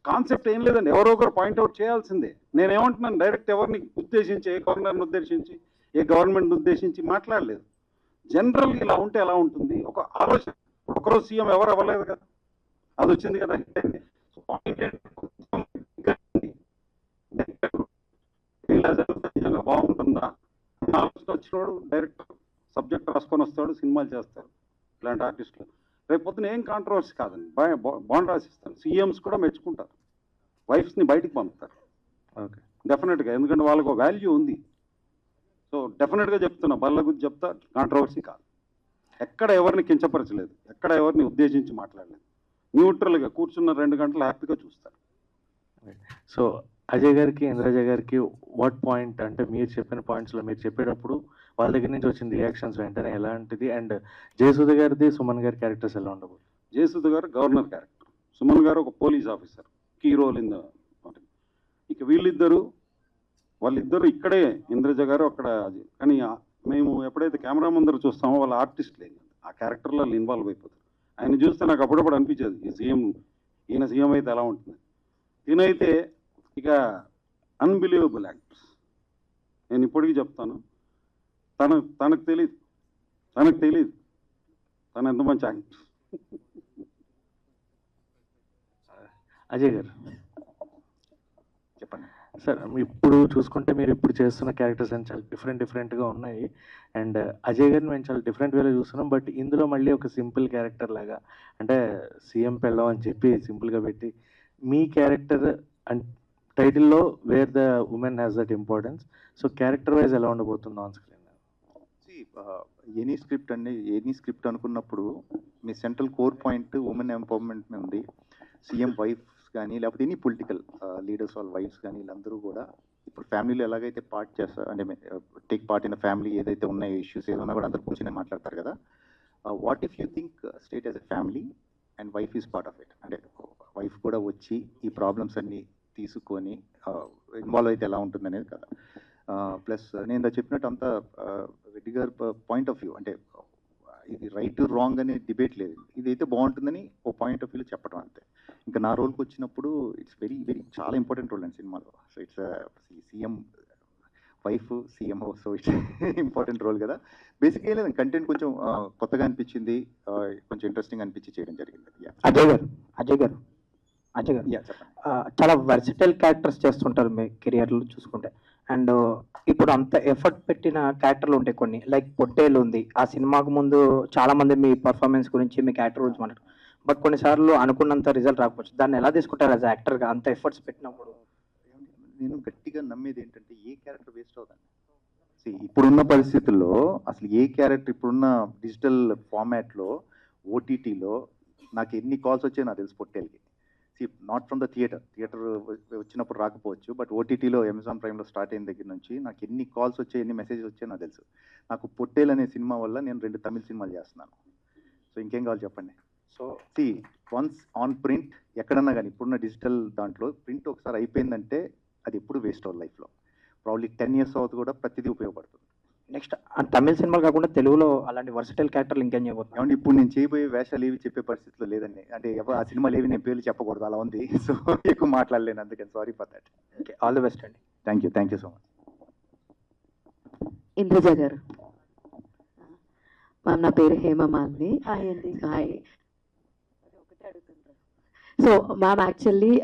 కాన్సెప్ట్ ఏం లేదండి, ఎవరో ఒకరు పాయింట్అవుట్ చేయాల్సిందే. నేనేమంటున్నాను, డైరెక్ట్ ఎవరిని ఉద్దేశించి, ఏ గవర్నర్ని ఉద్దేశించి, ఏ గవర్నమెంట్ని ఉద్దేశించి మాట్లాడలేదు. జనరల్గా ఇలా ఉంటే ఎలా ఉంటుంది, ఒక ఆలోచన, ఒక ఒక్కరోజు సీఎం ఎవరు అవ్వలేదు కదా, అది వచ్చింది కదా. సో పాయింట్ ఇలా జరుగుతుంది, నిజంగా బాగుంటుందా అని ఆలోచన వచ్చినోడు డైరెక్టర్ సబ్జెక్ట్ రాసుకొని వస్తాడు, సినిమాలు చేస్తాడు ఇలాంటి ఆర్టిస్టులు. రేపు పొద్దున ఏం కాంట్రవర్సీ కాదండి, బాండ్ రాసిస్తాను. సీఎంస్ కూడా మెచ్చుకుంటారు, వైఫ్స్ని బయటికి పంపుతారు. ఓకే, డెఫినెట్గా, ఎందుకంటే వాళ్ళకు వాల్యూ ఉంది. సో డెఫినెట్గా చెప్తున్నా, బల్ల గురించి చెప్తా, కాంట్రవర్సీ కాదు. ఎక్కడ ఎవరిని కించపరచలేదు, ఎక్కడ ఎవరిని ఉద్దేశించి మాట్లాడలేదు. న్యూట్రల్గా కూర్చున్న 2 గంటలు హ్యాపీగా చూస్తారు. సో అజయ్ గారికి ఇంద్రజ గారికి వాట్ పాయింట్ అంటే మీరు చెప్పిన పాయింట్స్లో మీరు చెప్పేటప్పుడు వాళ్ళ దగ్గర నుంచి వచ్చిన రియాక్షన్స్ వెంటనే ఎలాంటిది, అండ్ జయసుధ గారిది సుమన్ గారి క్యారెక్టర్స్ ఎలా ఉండబోతుంది? జయసుధ గారు గవర్నర్ క్యారెక్టర్, సుమన్ గారు ఒక police officer, key role in the. ఇక వాళ్ళిద్దరు ఇక్కడే, ఇంద్రజ గారు అక్కడ. కానీ మేము ఎప్పుడైతే కెమెరా ముందర చూస్తామో వాళ్ళ ఆర్టిస్ట్ లేదు, ఆ క్యారెక్టర్లో వాళ్ళు ఇన్వాల్వ్ అయిపోతారు. ఆయన చూస్తే నాకు అప్పుడప్పుడు అనిపించేది, ఈయన సీఎం అయితే ఎలా ఉంటుంది. ఈయనైతే ఇక అన్బిలీవబుల్ యాక్టర్స్. నేను ఇప్పటికీ చెప్తాను, తనకు తెలియదు తను ఎంత మంచి యాక్టర్. అజయ్ గారు చెప్పండి సార్. ఇప్పుడు చూసుకుంటే మీరు ఇప్పుడు చేస్తున్న క్యారెక్టర్స్ అని చాలా డిఫరెంట్గా ఉన్నాయి, అండ్ అజయ్ గారిని మేము చాలా డిఫరెంట్ వేలో చూస్తున్నాం. బట్ ఇందులో మళ్ళీ ఒక సింపుల్ క్యారెక్టర్ లాగా, అంటే సీఎం పెళ్ళం అని చెప్పి సింపుల్గా పెట్టి మీ క్యారెక్టర్ అండ్ టైటిల్లో where the women has that importance. So character wise ఎలా ఉండబోతుంది ఆన్ స్క్రీన్? ఎనీ స్క్రిప్ట్ అండి, ఎనీ స్క్రిప్ట్ అనుకున్నప్పుడు మీ central core point women empowerment ఉంది. సీఎం వైఫ్స్ కానీ లేకపోతే ఎనీ పొలిటికల్ లీడర్స్ వాళ్ళ వైఫ్స్ కానీ వీళ్ళందరూ కూడా ఇప్పుడు ఫ్యామిలీలో ఎలాగైతే పార్ట్ చేస్తారు, అంటే టేక్ పార్ట్ ఇన్ ఫ్యామిలీ, ఏదైతే ఉన్నాయో ఇష్యూస్ ఏదైనా కూడా అందరు కూర్చొని మాట్లాడతారు కదా. What if you think state as a family and wife is part of it, అంటే వైఫ్ కూడా వచ్చి ఈ ప్రాబ్లమ్స్ అన్ని తీసుకొని ఇన్వాల్వ్ అయితే ఎలా ఉంటుంది అనేది కదా. ప్లస్ నేను ఇందా చెప్పినట్టు అంతా రెడ్డి గారి పాయింట్ ఆఫ్ వ్యూ, అంటే ఇది రైట్ రాంగ్ అనే డిబేట్ లేదు, ఇది అయితే బాగుంటుందని ఓ పాయింట్ ఆఫ్ వ్యూలో చెప్పడం అంతే. ఇంకా నా రోల్కి వచ్చినప్పుడు ఇట్స్ వెరీ చాలా ఇంపార్టెంట్ రోల్ అండి సినిమాలో. So it's CM wife CMO, so it's important role కదా. బేసిక్గా ఏం లేదు, కంటెంట్ కొంచెం కొత్తగా అనిపించింది, కొంచెం ఇంట్రెస్టింగ్ అనిపించి చేయడం జరిగింది. అజయ్ గారు చెప్పండి. చాలా వర్సిటల్ క్యారెక్టర్స్ చేస్తుంటారు మీ కెరియర్లో చూసుకుంటే, అండ్ ఇప్పుడు అంత ఎఫర్ట్ పెట్టిన క్యారెక్టర్లు ఉంటాయి కొన్ని, లైక్ పొట్టేలు ఉంది. ఆ సినిమాకు ముందు చాలా మంది మీ పర్ఫార్మెన్స్ గురించి మీ క్యారెక్టర్ గురించి మాట్లాడారు, బట్ కొన్నిసార్లు అనుకున్నంత రిజల్ట్ రాకపోవచ్చు. దాన్ని ఎలా తీసుకుంటారు యాజ్ యాక్టర్గా అంత ఎఫర్ట్స్ పెట్టినప్పుడు? నేను గట్టిగా నమ్మేది ఏంటంటే ఏ క్యారెక్టర్ వేస్ట్ అవుతుంది. ఇప్పుడున్న పరిస్థితుల్లో అసలు ఏ క్యారెక్టర్, ఇప్పుడున్న డిజిటల్ ఫార్మాట్లో ఓటీటీలో నాకు ఎన్ని కాల్స్ వచ్చాయో నాకు తెలుసు పొట్టేలకి. నాట్ ఫ్రమ్ ద థియేటర్ వచ్చినప్పుడు రాకపోవచ్చు, బట్ ఓటీటీలో అమెజాన్ ప్రైమ్లో స్టార్ట్ అయిన దగ్గర నుంచి నాకు ఎన్ని కాల్స్ వచ్చాయి, ఎన్ని మెసేజెస్ వచ్చాయో నాకు తెలుసు. నాకు పొట్టేలు అనే సినిమా వల్ల నేను 2 తమిళ సినిమాలు చేస్తున్నాను. సో ఇంకేం కావాలి చెప్పండి. సో వన్స్ ఆన్ ప్రింట్ ఎక్కడన్నా కానీ ఇప్పుడున్న డిజిటల్ దాంట్లో ప్రింట్ ఒకసారి అయిపోయిందంటే అది ఎప్పుడు వేస్ట్ అవ్వదు లైఫ్లో. ప్రాబ్లీ 10 years అవుతుంది కూడా ప్రతిదీ ఉపయోగపడుతుంది. నెక్స్ట్ తమిళ సినిమాలు కాకుండా తెలుగులో అలాంటి వర్సిటల్ క్యారెక్టర్లు ఇంకేం చేయబోతుంది? ఏమంటే ఇప్పుడు నేను చేయబోయే వేషాలు ఏవి చెప్పే పరిస్థితిలో లేదండి, అంటే ఆ సినిమాలు ఏవి నేను పేర్లు చెప్పకూడదు, అలా ఉంది. సో ఎక్కువ మాట్లాడలేను, అందుకని sorry for that. Okay, all the best అండి. Thank you so much. Indraja garu, ma'am నా పేరు హేమమాలిని. హాయ్ అండి. హాయ్. సో మ్యామ్ యాక్చువల్లీ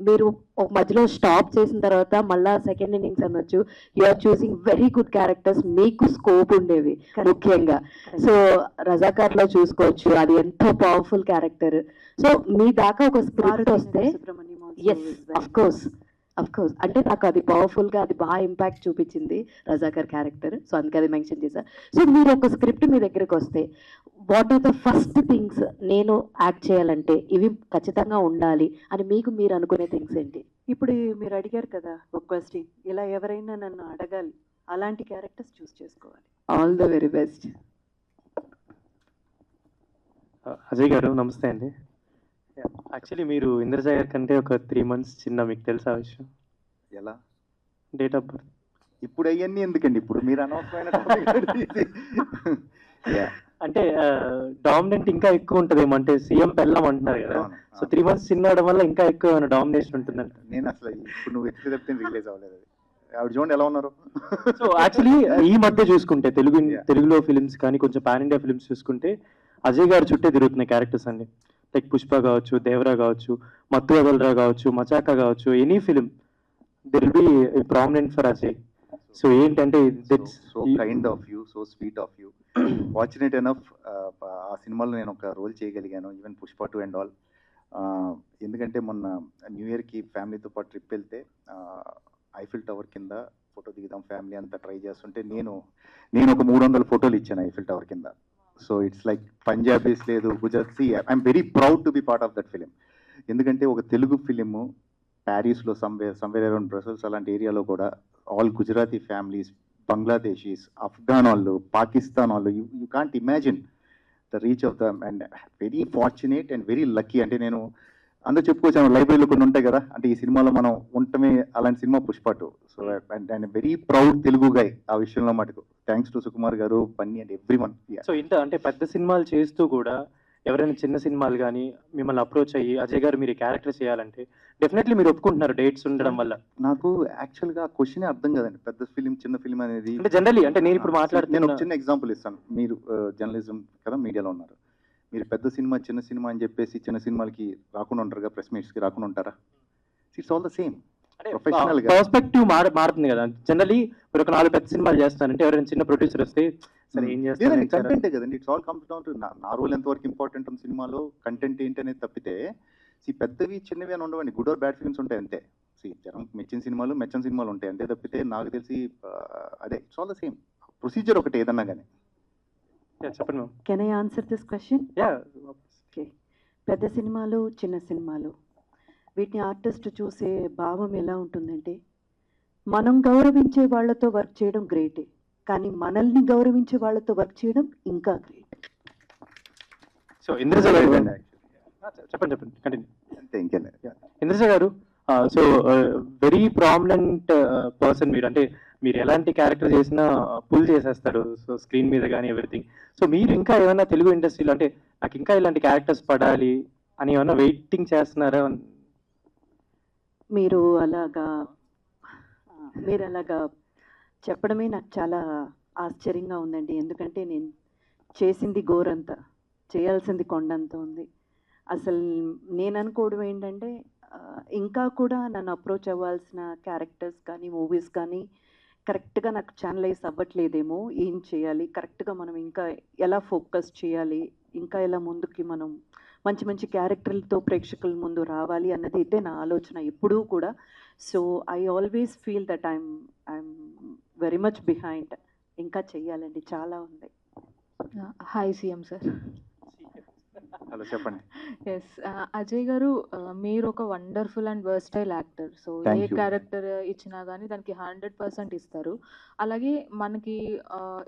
మీరు ఒక మధ్యలో స్టాప్ చేసిన తర్వాత మళ్ళీ సెకండ్ ఇన్నింగ్స్ అనొచ్చు, you are choosing very good characters, మీకు స్కోప్ ఉండేవి ముఖ్యంగా. సో రజాకార్లో చూసుకోవచ్చు, అది ఎంతో పవర్ఫుల్ క్యారెక్టర్. సో మీ దాకా ఒక స్క్రిప్ట్ వస్తే, ఎస్ అఫ్ కోర్స్ అంటే నాకు అది పవర్ఫుల్గా అది బాగా ఇంపాక్ట్ చూపించింది రజాకర్ క్యారెక్టర్. సో అందుకే అది మెన్షన్ చేశాను. సో మీరు ఒక స్క్రిప్ట్ మీ దగ్గరికి వస్తే what are the first things నేను యాక్ట్ చేయాలంటే ఇవి ఖచ్చితంగా ఉండాలి అని మీకు మీరు అనుకునే థింగ్స్ ఏంటి? ఇప్పుడు మీరు అడిగారు కదా ఒక క్వశ్చన్, ఇలా ఎవరైనా నన్ను అడగాలి, అలాంటి క్యారెక్టర్స్ చూస్ చేసుకోవాలి. All the very best. Ajay గారు నమస్తే అండి. యాక్చువల్లీ మీరు ఇంద్రజ గారి కంటే ఒక 3 months చిన్న, మీకు తెలుసా విషయం? ఎలా? Date of birth. ఇప్పుడు అవన్నీ ఎందుకండి, ఇప్పుడు మీరు అనవసరమైన అంటే డామినెంట్ ఇంకా ఎక్కువ ఉంటుందేమో, అంటే సీఎం పెళ్ళం అంటున్నారు కదా. సో 3 months చిన్న అవడం వల్ల ఇంకా ఎక్కువ డామినేషన్ ఉంటుందంట. నేను అసలు ఇప్పుడు నువ్వు ఎత్తి చెప్తే రిలీజ్ అవ్వలేదు. ఆవిడ చూడండి ఎలా ఉన్నారు. సో యాక్చువల్లీ ఈ మధ్య చూసుకుంటే తెలుగులో ఫిలిమ్స్ కానీ కొంచెం పాన్ ఇండియా ఫిలిమ్స్ చూసుకుంటే అజయ్ గారు చుట్టే తిరుగుతున్న క్యారెక్టర్స్ అండి. లైక్ పుష్ప కావచ్చు, దేవరా కావచ్చు, మత్తు వదలరా కావచ్చు, మచాకా కావచ్చు, any film there will be prominent for Ajay. So ఏంటంటే so kind of you, so sweet of you. Fortunate enough ఆ సినిమాలో నేను ఒక రోల్ చేయగలిగాను, ఈవెన్ పుష్ప 2 అండ్ ఆల్. ఎందుకంటే మొన్న న్యూ ఇయర్కి ఫ్యామిలీతో పాటు ట్రిప్ వెళ్తే ఐఫిల్ టవర్ కింద ఫోటో దిగుదాం ఫ్యామిలీ అంతా ట్రై చేస్తుంటే నేను ఒక 300 ఫోటోలు ఇచ్చాను ఐఫిల్ టవర్ కింద. సో ఇట్స్ లైక్ పంజాబీస్ లేదు, Gujarati. I'm very proud to be part of that film. ఎందుకంటే ఒక తెలుగు ఫిలిము ప్యారిస్లో సమ్వేర్ అరౌండ్ బ్రసెల్స్ అలాంటి ఏరియాలో కూడా ఆల్ గుజరాతీ ఫ్యామిలీస్, బంగ్లాదేశీస్, అఫ్ఘాన్ వాళ్ళు, పాకిస్తాన్ వాళ్ళు, you can't imagine the reach of them. And very fortunate and very lucky. అంటే నేను అందరూ చెప్పుకోవచ్చు, లైబ్రరీలో కొన్ని ఉంటాయి కదా, అంటే ఈ సినిమాలో మనం ఉండటమే అలాంటి సినిమా Pushpa 2. So and very proud Telugu guy ఆ విషయంలో మటుకు. Thanks to Sukumar garu, Bunny and every one. సో ఇంత అంటే పెద్ద సినిమాలు చేస్తూ కూడా ఎవరైనా చిన్న సినిమాలు కానీ మిమ్మల్ని అప్రోచ్ అయ్యి అజయ్ గారు మీరు క్యారెక్టర్ చేయాలంటే డెఫినెట్లీ మీరు ఒప్పుకుంటున్నారు డేట్స్ ఉండడం వల్ల? నాకు యాక్చువల్గా క్వశ్చన్ అర్థం కదండి, పెద్ద ఫిలిం చిన్న ఫిలిం అనేది. అంటే జనరల్లీ అంటే నేను ఇప్పుడు మాట్లాడుతున్నాను, నేను ఒక చిన్న ఎగ్జాంపుల్ ఇస్తాను. మీరు జర్నలిజం కదా, మీడియాలో ఉన్నారు. మీరు పెద్ద సినిమా చిన్న సినిమా అని చెప్పేసి చిన్న సినిమాలకి రాకుండా ఉంటారు కదా, ప్రెస్ మీట్స్కి రాకుండా ఉంటారా? It's all the same. Professional perspective మారుతుంది కదా. జనరల్లీ మీరు ఒక 4 పెద్ద సినిమాలు చేస్తానంటే ఎవరైనా చిన్న ప్రొడ్యూసర్ వస్తే సరే ఏం చేస్తారు, కంటెంటే కదండి. It's all comes down to నా రోల్ ఎంతవరకు ఇంపార్టెంట్ ఉంది సినిమాలో, కంటెంట్ ఏంటి అనేది తప్పితే పెద్దవి చిన్నవి అని ఉండవండి. గుడ్ ఆర్ బ్యాడ్ ఫిల్మ్స్ ఉంటాయి అంతే. జనం మెచ్చిన సినిమాలు మెచ్చని సినిమాలు ఉంటాయి అంతే తప్పితే నాకు తెలిసి అదే it's all the same. Procedure ఒకటి ఏదన్నా కానీ. చెప్పండి. Can I answer this question? Okay. పెద్ద సినిమాలు చిన్న సినిమాలు వీటిని ఆర్టిస్ట్ చూసే భావం ఎలా ఉంటుందంటే, మనం గౌరవించే వాళ్ళతో వర్క్ చేయడం గ్రేటే, కానీ మనల్ని గౌరవించే వాళ్ళతో వర్క్ చేయడం ఇంకా గ్రేట్. సో ఇంద్రజ గారు చెప్పండి కంటిన్యూ. అంతే, ఇంకేం. ఇంద్రజ గారు, సో వెరీ ప్రామినెంట్ పర్సన్ మీరు. అంటే మీరు ఎలాంటి క్యారెక్టర్ చేసినా పుల్ చేసేస్తారు, సో స్క్రీన్ మీద కానీ ఎవ్రీథింగ్. సో మీరు ఇంకా ఏమైనా తెలుగు ఇండస్ట్రీలో అంటే నాకు ఇంకా ఇలాంటి క్యారెక్టర్స్ పడాలి అని ఏమైనా వెయిటింగ్ చేస్తున్నారా? మీరు అలాగా చెప్పడమే నాకు చాలా ఆశ్చర్యంగా ఉందండి. ఎందుకంటే నేను చేసింది గోరంత, చేయాల్సింది కొండంత ఉంది. అసలు నేను అనుకోవడం ఏంటంటే ఇంకా కూడా నన్ను అప్రోచ్ అవ్వాల్సిన క్యారెక్టర్స్ కానీ మూవీస్ కానీ కరెక్ట్గా నాకు ఛానలైజ్ అవ్వట్లేదేమో. ఏం చేయాలి, కరెక్ట్గా మనం ఇంకా ఎలా ఫోకస్ చేయాలి, ఇంకా ఎలా ముందుకి మనం మంచి మంచి క్యారెక్టర్లతో ప్రేక్షకుల ముందు రావాలి అన్నది అయితే నా ఆలోచన ఎప్పుడూ కూడా. So I always feel that I'm very much behind. ఇంకా చెయ్యాలండి, చాలా ఉంది. Hi CM sir. హలో, చెప్పండి. ఎస్ అజయ్ గారు, మీరు ఒక wonderful and versatile actor. So A character ఇచ్చినా కానీ దానికి 100% ఇస్తారు. అలాగే మనకి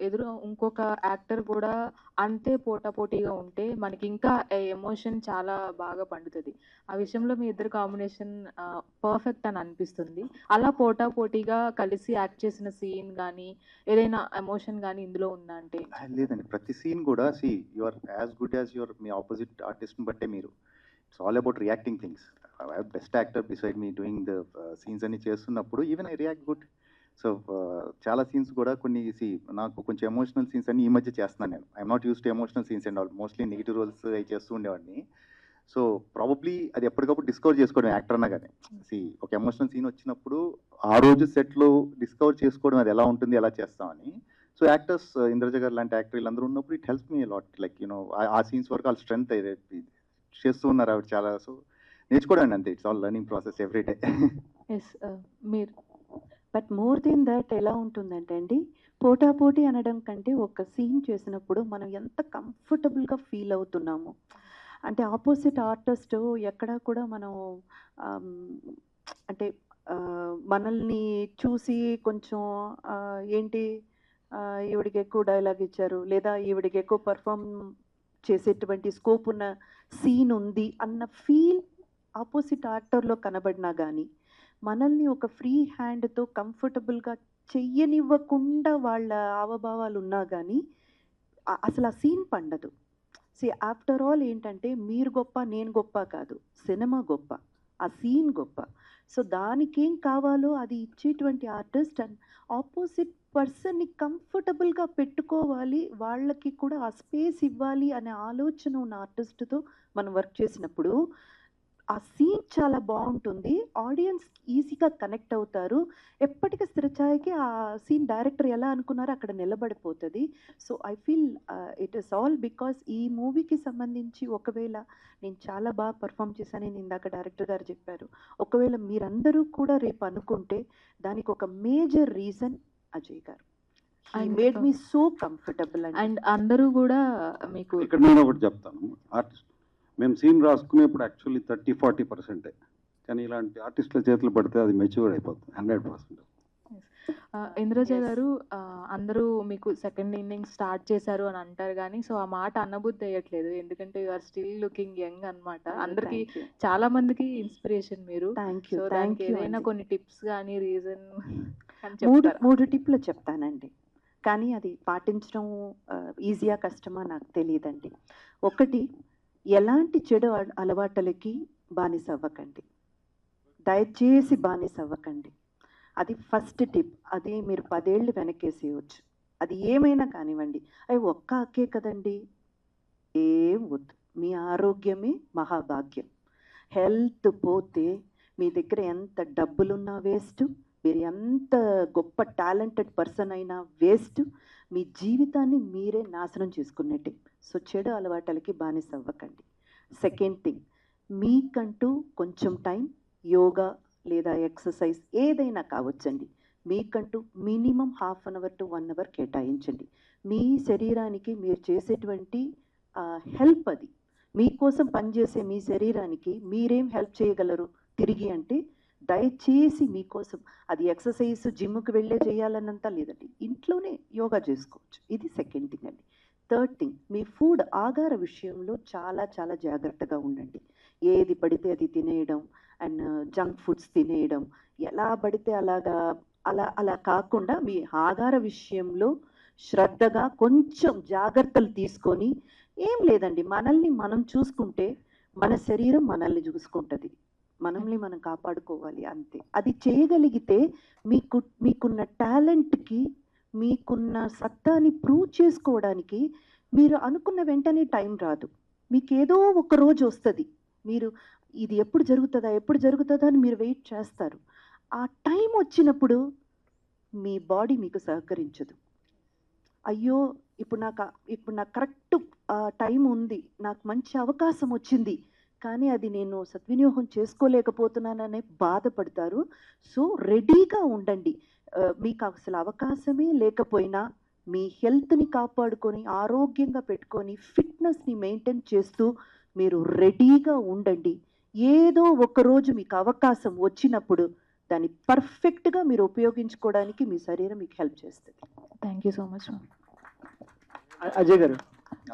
ఎదురు ఇంకొక యాక్టర్ కూడా అంతే పోటాపోటీగా ఉంటే మనకి ఇంకా ఎమోషన్ చాలా బాగా పండుతుంది. ఆ విషయంలో మీ ఇద్దరు కాంబినేషన్ పర్ఫెక్ట్ అని అనిపిస్తుంది. అలా పోటాపోటీగా కలిసి యాక్ట్ చేసిన సీన్ కానీ ఏదైనా ఎమోషన్ కానీ ఇందులో ఉందా అంటే? లేదండి, ప్రతి సీన్ కూడా you are as good as your మీ ఆపోజిట్ ఆర్టిస్ట్ని బట్టే మీరు. It's all about reacting things. Best actor beside మీ డూయింగ్ ద సీన్స్ అన్ని చేస్తున్నప్పుడు even I react good. So చాలా సీన్స్ కూడా కొన్ని నాకు కొంచెం ఎమోషనల్ సీన్స్ అన్ని ఈ మధ్య చేస్తున్నాను నేను. I'm not use to emotional scenes and all. Mostly negative roles అవి చేస్తూ ఉండేవాడిని. సో ప్రాబబ్లీ అది ఎప్పటికప్పుడు డిస్కవర్ చేసుకోవడం యాక్టర్ అన్నా కానీ. ఒక ఎమోషనల్ సీన్ వచ్చినప్పుడు ఆ రోజు సెట్లో డిస్కవర్ చేసుకోవడం అది ఎలా ఉంటుంది, ఎలా చేస్తామని. సో యాక్టర్స్, ఇంద్రజ గారు లాంటి యాక్టర్ వీళ్ళందరూ ఉన్నప్పుడు it helps me lot. Like ఆ సీన్స్ వరకు వాళ్ళ స్ట్రెంత్ చేస్తూ ఉన్నారు ఆవిడ చాలా. సో నేర్చుకోవడం అంతే. It's all learning process every day. మీరు బట్ మోర్ దెన్ దట్ ఎలా ఉంటుందంటే అండి, పోటాపోటీ అనడం కంటే ఒక సీన్ చేసినప్పుడు మనం ఎంత కంఫర్టబుల్గా ఫీల్ అవుతున్నాము అంటే ఆపోజిట్ ఆర్టిస్ట్ ఎక్కడా కూడా మనం అంటే మనల్ని చూసి కొంచెం ఏంటి ఈవిడికి ఎక్కువ డైలాగ్ ఇచ్చారు లేదా ఈవిడికి ఎక్కువ పర్ఫామ్ చేసేటువంటి స్కోప్ ఉన్న సీన్ ఉంది అన్న ఫీల్ ఆపోజిట్ యాక్టర్లో కనబడినా కానీ మనల్ని ఒక ఫ్రీ హ్యాండ్తో కంఫర్టబుల్గా చెయ్యనివ్వకుండా వాళ్ళ హావభావాలు ఉన్నా కానీ అసలు ఆ సీన్ పండదు. ఆఫ్టర్ ఆల్ ఏంటంటే మీరు గొప్ప నేను గొప్ప కాదు, సినిమా గొప్ప. ఆ సీన్ గొప్ప. సో దానికేం కావాలో అది ఇచ్చేటువంటి ఆర్టిస్ట్ అండ్ ఆపోజిట్ పర్సన్ని కంఫర్టబుల్గా పెట్టుకోవాలి, వాళ్ళకి కూడా ఆ స్పేస్ ఇవ్వాలి అనే ఆలోచన ఉన్న ఆర్టిస్ట్తో మనం వర్క్ చేసినప్పుడు ఆ సీన్ చాలా బాగుంటుంది, ఆడియన్స్ ఈజీగా కనెక్ట్ అవుతారు. ఎప్పటికీ స్థిరచాయికి ఆ సీన్ డైరెక్టర్ ఎలా అనుకున్నారో అక్కడ నిలబడిపోతుంది. So I feel it is all because ఈ మూవీకి సంబంధించి ఒకవేళ నేను చాలా బాగా పర్ఫామ్ చేశానని ఇందాక డైరెక్టర్ గారు చెప్పారు. ఒకవేళ మీరందరూ కూడా రేపు అనుకుంటే దానికి ఒక మేజర్ రీజన్ అజయ్ గారు. He made me so comfortable and అందరూ కూడా మీకు ఇక్కడ నేను ఒకటి చెప్తాను. ఆర్టిస్ట్ మేము సీన్ రాసుకునేప్పుడు యాక్చువల్లీ 30-40%, కానీ ఇలాంటి ఆర్టిస్టుల చేతులు పడితే అది మెచ్యూర్ అయిపోతుంది 100%. ఇంద్రజ గారు, అందరూ మీకు సెకండ్ ఇన్నింగ్ స్టార్ట్ చేశారు అని అంటారు కానీ సో ఆ మాట అనబుద్ధి అయ్యట్లేదు, ఎందుకంటే you are still looking young అన్నమాట. అందరికి చాలా మందికి ఇన్స్పిరేషన్ మీరు. సో దానికి ఏదైనా కొన్ని టిప్స్ కానీ రీజన్ మూడు టిప్లు చెప్తానండి, కానీ అది పాటించడం ఈజీయా కష్టమా నాకు తెలియదండి. ఒకటి, ఎలాంటి చెడు అలవాట్లకి బానిస అవ్వకండి, దయచేసి బానిస అవ్వకండి. అది ఫస్ట్ టిప్. అది మీరు 10 ఏళ్ళు వెనకేసేయచ్చు, అది ఏమైనా కానివ్వండి. అవి ఒక్క అక్కే కదండి, ఏం వద్దు. మీ ఆరోగ్యమే మహాభాగ్యం. హెల్త్ పోతే మీ దగ్గర ఎంత డబ్బులున్నా వేస్ట్, మీరు ఎంత గొప్ప టాలెంటెడ్ పర్సన్ అయినా వేస్ట్. మీ జీవితాన్ని మీరే నాశనం చేసుకున్నట్టే. సో చెడు అలవాట్లకి బానిస అవ్వకండి. సెకండ్ థింగ్, మీకంటూ కొంచెం టైం యోగా లేదా ఎక్సర్సైజ్ ఏదైనా కావచ్చండి, మీకంటూ మినిమం 1/2 అవర్ to 1 అవర్ కేటాయించండి. మీ శరీరానికి మీరు చేసేటువంటి హెల్ప్, అది మీకోసం పనిచేసే మీ శరీరానికి మీరేం హెల్ప్ చేయగలరు తిరిగి అంటే దయచేసి మీకోసం అది ఎక్సర్సైజ్ జిమ్కి వెళ్ళే చేయాలన్నంత లేదండి, ఇంట్లోనే యోగా చేసుకోవచ్చు. ఇది సెకండ్ థింగ్ అండి. థర్డ్ థింగ్, మీ ఫుడ్ ఆహార విషయంలో చాలా చాలా జాగ్రత్తగా ఉండండి. ఏది పడితే అది తినేయడం అండ్ జంక్ ఫుడ్స్ తినేయడం, ఎలా పడితే అలా కాకుండా మీ ఆహార విషయంలో శ్రద్ధగా కొంచెం జాగ్రత్తలు తీసుకొని, ఏం లేదండి, మనల్ని మనం చూసుకుంటే మన శరీరం మనల్ని చూసుకుంటుంది, మనల్ని మనం కాపాడుకోవాలి అంతే. అది చేయగలిగితే మీకున్న టాలెంట్కి, మీకున్న సత్తాని ప్రూవ్ చేసుకోవడానికి మీరు అనుకున్న వెంటనే టైం రాదు, మీకు ఏదో ఒక రోజు వస్తుంది. మీరు ఇది ఎప్పుడు జరుగుతుందా అని మీరు వెయిట్ చేస్తారు. ఆ టైం వచ్చినప్పుడు మీ బాడీ మీకు సహకరించదు. అయ్యో ఇప్పుడు నాకు కరెక్ట్ టైం ఉంది, నాకు మంచి అవకాశం వచ్చింది, కానీ అది నేను సద్వినియోగం చేసుకోలేకపోతున్నాననే బాధపడతారు. సో రెడీగా ఉండండి. మీకు అసలు అవకాశమే లేకపోయినా మీ హెల్త్ని కాపాడుకొని ఆరోగ్యంగా పెట్టుకొని ఫిట్నెస్ని మెయింటైన్ చేస్తూ మీరు రెడీగా ఉండండి. ఏదో ఒకరోజు మీకు అవకాశం వచ్చినప్పుడు దాన్ని పర్ఫెక్ట్గా మీరు ఉపయోగించుకోవడానికి మీ శరీరం మీకు హెల్ప్ చేస్తుంది. Thank you so much. Ajay గారు,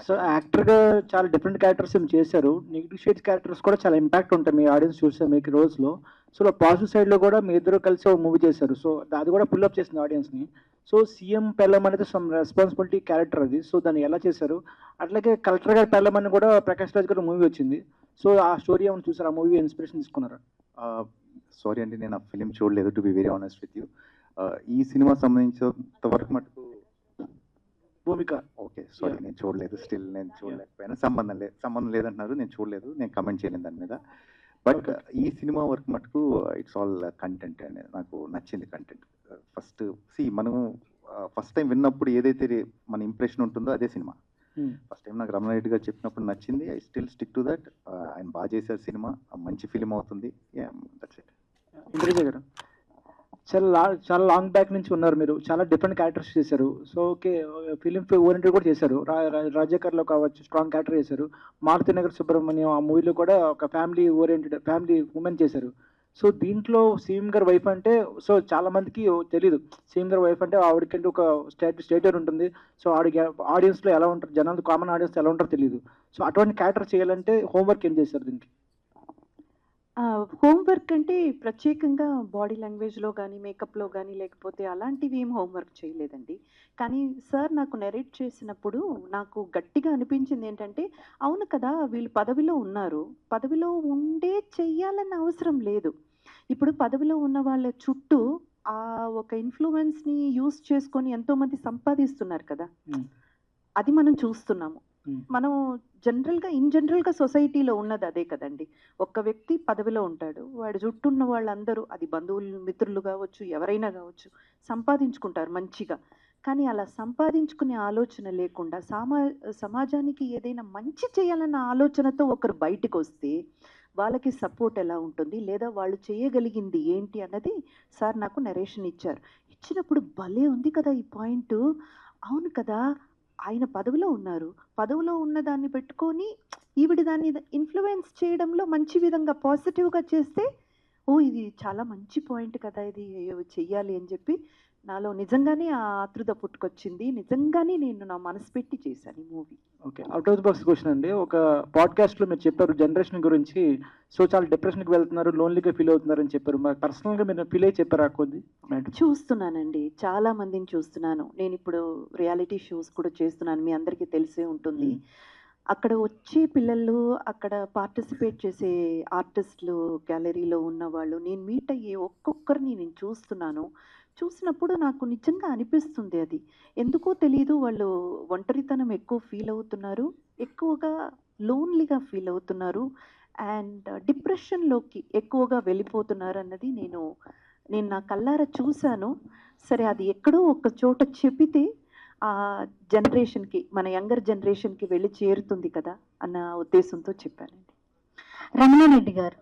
సో యాక్టర్గా చాలా డిఫరెంట్ క్యారెక్టర్స్ ఏమి చేశారు, నెగిటివ్ షేడ్స్ క్యారెక్టర్స్ కూడా చాలా ఇంపాక్ట్ ఉంటాయి మీ ఆడియన్స్ చూసారు మీకు రోజులో. సో పాజిటివ్ సైడ్లో కూడా మీ ఇద్దరు కలిసి ఒక మూవీ చేశారు, సో అది కూడా పుల్అప్ చేసింది ఆడియన్స్ని. సో సీఎం పెళ్ళం అనేది సమ్ రెస్పాన్సిబిలిటీ క్యారెక్టర్ అది, సో దాన్ని ఎలా చేశారు? అట్లాగే కలెక్టర్ గారి పెళ్ళం అని కూడా ప్రకాష్ రాజ్ గారు మూవీ వచ్చింది, సో ఆ స్టోరీ ఏమైనా చూసారు? ఆ మూవీ ఇన్స్పిరేషన్ తీసుకున్నారా? సారీ అండి, నేను ఆ ఫిలిం చూడలేదు, to be very honest with you. ఈ సినిమా సంబంధించినంత వరకు మటుకు భూమిక, ఓకే సారీ, నేను చూడలేదు, స్టిల్ నేను చూడలేకపోయినా. సంబంధం లేదంటున్నారు, నేను చూడలేదు, నేను కమెంట్ చేయలేదు దాని మీద. బట్ ఈ సినిమా వరకు మటుకు ఇట్స్ ఆల్ కంటెంట్ అండి, నాకు నచ్చింది కంటెంట్. మనం ఫస్ట్ టైం విన్నప్పుడు ఏదైతే మన ఇంప్రెషన్ ఉంటుందో అదే సినిమా. ఫస్ట్ టైం నాకు రమణ రెడ్డి గారు చెప్పినప్పుడు నచ్చింది, I still stick to that. ఆయన బాగా చేశారు సినిమా, మంచి ఫిలిం అవుతుంది. ఇంద్రజ గారు, చాలా లాంగ్ బ్యాక్ నుంచి ఉన్నారు మీరు, చాలా డిఫరెంట్ క్యారెక్టర్స్ చేశారు. సో ఓకే, ఫిలిం ఓరియంటెడ్ కూడా చేశారు. రాజకర్లో కావచ్చు స్ట్రాంగ్ క్యారెక్టర్ చేశారు. మారుతి నగర్ సుబ్రహ్మణ్యం ఆ మూవీలో కూడా ఒక ఫ్యామిలీ ఓరియంటెడ్ ఫ్యామిలీ ఉమెన్ చేశారు. సో దీంట్లో సీఎం గారి వైఫ్ అంటే, సో చాలా మందికి తెలీదు సీఎం గారి వైఫ్ అంటే ఆవిడకంటే ఒక స్టేటర్ ఉంటుంది. సో ఆవిడకి ఆడియన్స్లో ఎలా ఉంటారు, జనాలు కామన్ ఆడియన్స్ ఎలా ఉంటారో తెలియదు. సో అటువంటి క్యారెక్టర్ చేయాలంటే హోంవర్క్ ఏం చేశారు దీనికి? హోంవర్క్ అంటే ప్రత్యేకంగా బాడీ లాంగ్వేజ్లో కానీ మేకప్లో కానీ లేకపోతే అలాంటివి ఏం హోంవర్క్ చేయలేదండి. కానీ సార్ నాకు నెరేట్ చేసినప్పుడు నాకు గట్టిగా అనిపించింది ఏంటంటే, అవును కదా వీళ్ళు పదవిలో ఉన్నారు, పదవిలో ఉండే చెయ్యాలన్న అవసరం లేదు. ఇప్పుడు పదవిలో ఉన్న వాళ్ళ చుట్టూ ఆ ఒక ఇన్ఫ్లుయెన్స్ని యూస్ చేసుకొని ఎంతోమంది సంపాదిస్తున్నారు కదా, అది మనం చూస్తున్నాము. మనం జనరల్గా సొసైటీలో ఉన్నది అదే కదండి. ఒక్క వ్యక్తి పదవిలో ఉంటాడు, వాడి చుట్టూ ఉన్న వాళ్ళందరూ, అది బంధువులు మిత్రులు కావచ్చు ఎవరైనా కావచ్చు, సంపాదించుకుంటారు మంచిగా. కానీ అలా సంపాదించుకునే ఆలోచన లేకుండా సమాజానికి ఏదైనా మంచి చేయాలన్న ఆలోచనతో ఒకరు బయటకు వస్తే వాళ్ళకి సపోర్ట్ ఎలా ఉంటుంది, లేదా వాళ్ళు చేయగలిగింది ఏంటి అన్నది సార్ నాకు నరేషన్ ఇచ్చారు. ఇచ్చినప్పుడు భలే ఉంది కదా ఈ పాయింట్. అవును కదా, ఆయన పదవిలో ఉన్నారు, పదవిలో ఉన్న దాన్ని పెట్టుకొని ఈవిడ దాన్ని ఇన్ఫ్లుయెన్స్ చేయడంలో మంచి విధంగా పాజిటివ్గా చేస్తే, ఓ ఇది చాలా మంచి పాయింట్ కదా, ఇది చెయ్యాలి అని చెప్పి నాలో నిజంగానే ఆ ఆతృత పుట్టుకొచ్చింది. నిజంగానే నేను నా మనసు పెట్టి చేశాను ఈ movie. Okay, out of the box question అండి. ఒక పాడ్కాస్ట్లో మీరు చెప్పారు జనరేషన్ గురించి, సో చాలా డిప్రెషన్కి వెళ్తున్నారు, లోన్లీగా ఫీల్ అవుతున్నారు అని చెప్పారు. మరి పర్సనల్గా మీరు ఫీల్ అయ్యి చెప్పారా కొద్ది? చూస్తున్నానండి, చాలా మందిని చూస్తున్నాను. నేను ఇప్పుడు రియాలిటీ షోస్ కూడా చేస్తున్నాను, మీ అందరికీ తెలిసే ఉంటుంది. అక్కడ వచ్చే పిల్లలు, అక్కడ పార్టిసిపేట్ చేసే ఆర్టిస్టులు, గ్యాలరీలో ఉన్న వాళ్ళు, నేను మీట్ అయ్యే ఒక్కొక్కరిని నేను చూస్తున్నాను. చూసినప్పుడు నాకు నిజంగా అనిపిస్తుంది, అది ఎందుకో తెలియదు, వాళ్ళు ఒంటరితనం ఎక్కువ ఫీల్ అవుతున్నారు, ఎక్కువగా లోన్లీగా ఫీల్ అవుతున్నారు, అండ్ డిప్రెషన్లోకి ఎక్కువగా వెళ్ళిపోతున్నారు అన్నది నేను నా కళ్ళారా చూశాను. సరే, అది ఎక్కడో ఒక చోట చెబితే ఆ జనరేషన్కి, మన యంగర్ జనరేషన్కి వెళ్ళి చేరుతుంది కదా అన్న ఉద్దేశంతో చెప్పానండి. రమణారెడ్డి గారు,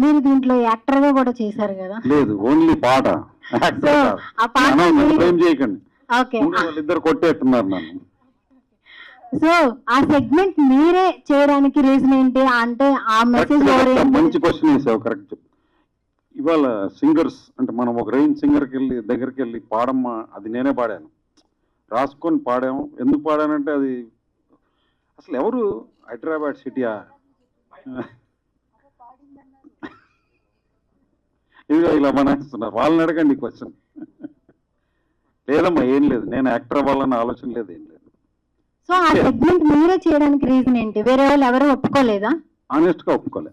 మీరు దీంట్లో యాక్టర్గా కూడా చేశారు కదా? లేదు, ఓన్లీ పాట. సో ఆ పాట చేయకండి, ఓకే, వాళ్ళిద్దరు కొట్టేస్తున్నారు నన్ను. సో ఆ సెగ్మెంట్ మీరే చేయడానికి రీజన్ ఏంటి? అంటే ఆ మెసేజ్ మంచి క్వశ్చన్ వేసావు, కరెక్ట్ చెప్పు. ఇవాళ సింగర్స్ అంటే మనం ఒక రేంజ్ సింగర్కి వెళ్ళి దగ్గరికి వెళ్ళి పాడమ్మా, అది నేనే పాడాను, రాసుకొని పాడాము. ఎందుకు పాడానంటే అది అసలు ఎవరు హైదరాబాద్ సిటీయా, ఇదిగో ఇలా మనేస్తున్నారు, వాళ్ళని అడగండి క్వశ్చన్. లేదమ్మా, ఏం లేదు, నేను యాక్టర్ అవ్వాలన్న ఆలోచన లేదు, ఏం లేదు. సో ఆ సెగ్మెంట్ మీరే చేయడానికి రీజన్ ఏంటి? వేరే వాళ్ళు ఎవరు ఒప్పుకోలేదా? ఆనెస్ట్గా ఒప్పుకోలే.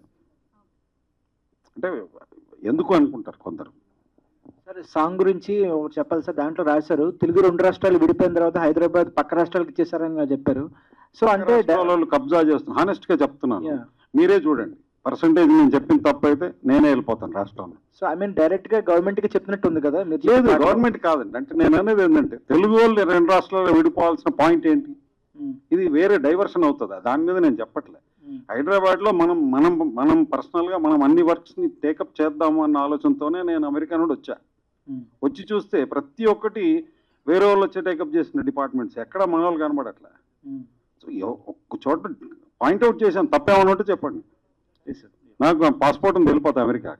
అంటే ఎందుకు అనుకుంటారు కొందరు. సరే, సాంగ్ గురించి ఒకటి చెప్పాలి సార్. దాంట్లో రాశారు, తెలుగు 2 రాష్ట్రాలు విడిపోయిన తర్వాత హైదరాబాద్ పక్క రాష్ట్రాలకు ఇచ్చేసారని చెప్పారు. సో అంటే వాళ్ళు కబ్జా చేస్తున్నారు. హానెస్ట్గా చెప్తున్నాను, మీరే చూడండి. పర్సంటేజ్ నేను చెప్పిన తప్పు అయితే నేనే వెళ్ళిపోతాను రాష్ట్రంలో. సో ఐ మీన్ డైరెక్ట్ గా గవర్నమెంట్ కి చెప్పినట్టు ఉంది కదా? లేదు, గవర్నమెంట్ కాదండి. అంటే నేను అనేది ఏంటంటే తెలుగు వాళ్ళు 2 రాష్ట్రాల్లో విడిపోవాల్సిన పాయింట్ ఏంటి? ఇది వేరే డైవర్షన్ అవుతుందా? దాని మీద నేను చెప్పట్లే. హైదరాబాద్ లో మనం పర్సనల్ గా మనం అన్ని వర్క్స్ ని టేకప్ చేద్దాము అన్న ఆలోచనతోనే నేను అమెరికా నుండి వచ్చి చూస్తే ప్రతి ఒక్కటి వేరే వాళ్ళు వచ్చి టేకప్ చేసిన డిపార్ట్మెంట్స్ ఎక్కడ మన వాళ్ళు కనబడట్లే. సో ఒక్క చోట పాయింట్అవుట్ చేశాను, తప్పేమన్నట్టు చెప్పండి. నాకు పాస్పోర్ట్ ఉంది, వెళ్ళిపోతా అమెరికా.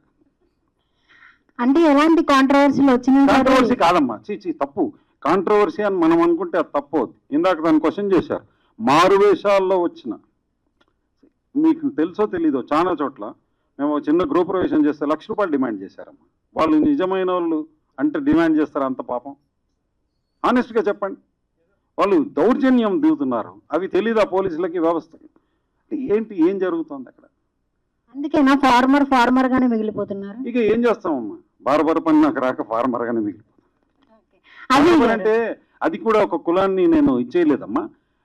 అంటే ఎలాంటి కాంట్రవర్సీలు వచ్చినాయి? కాంట్రవర్సీ కాదమ్మా, తప్పు. కాంట్రవర్సీ అని మనం అనుకుంటే అది తప్పు అవుతుంది. ఇందాక దాన్ని క్వశ్చన్ చేశారు, మారువేషాల్లో వచ్చిన, మీకు తెలుసో తెలీదో, చాలా చోట్ల మేము చిన్న గృహ ప్రవేశం చేస్తే ₹1,00,000 డిమాండ్ చేశారమ్మా. వాళ్ళు నిజమైన వాళ్ళు అంటే డిమాండ్ చేస్తారు అంత పాపం? ఆనెస్ట్గా చెప్పండి. వాళ్ళు దౌర్జన్యం దిగుతున్నారు, అవి తెలీదా పోలీసులకి, వ్యవస్థకి? ఏంటి, ఏం జరుగుతుంది అక్కడ? అందుకేనా ఫార్మర్ గానే మిగిలిపోతున్నారు? ఇక ఏం చేస్తామమ్మా, బార్బర్ పని నాకు రాక ఫార్మర్ గానే మిగిలిపోతుంది. అంటే అది కూడా ఒక కులాన్ని నేను ఇచ్చేయలేదమ్మా.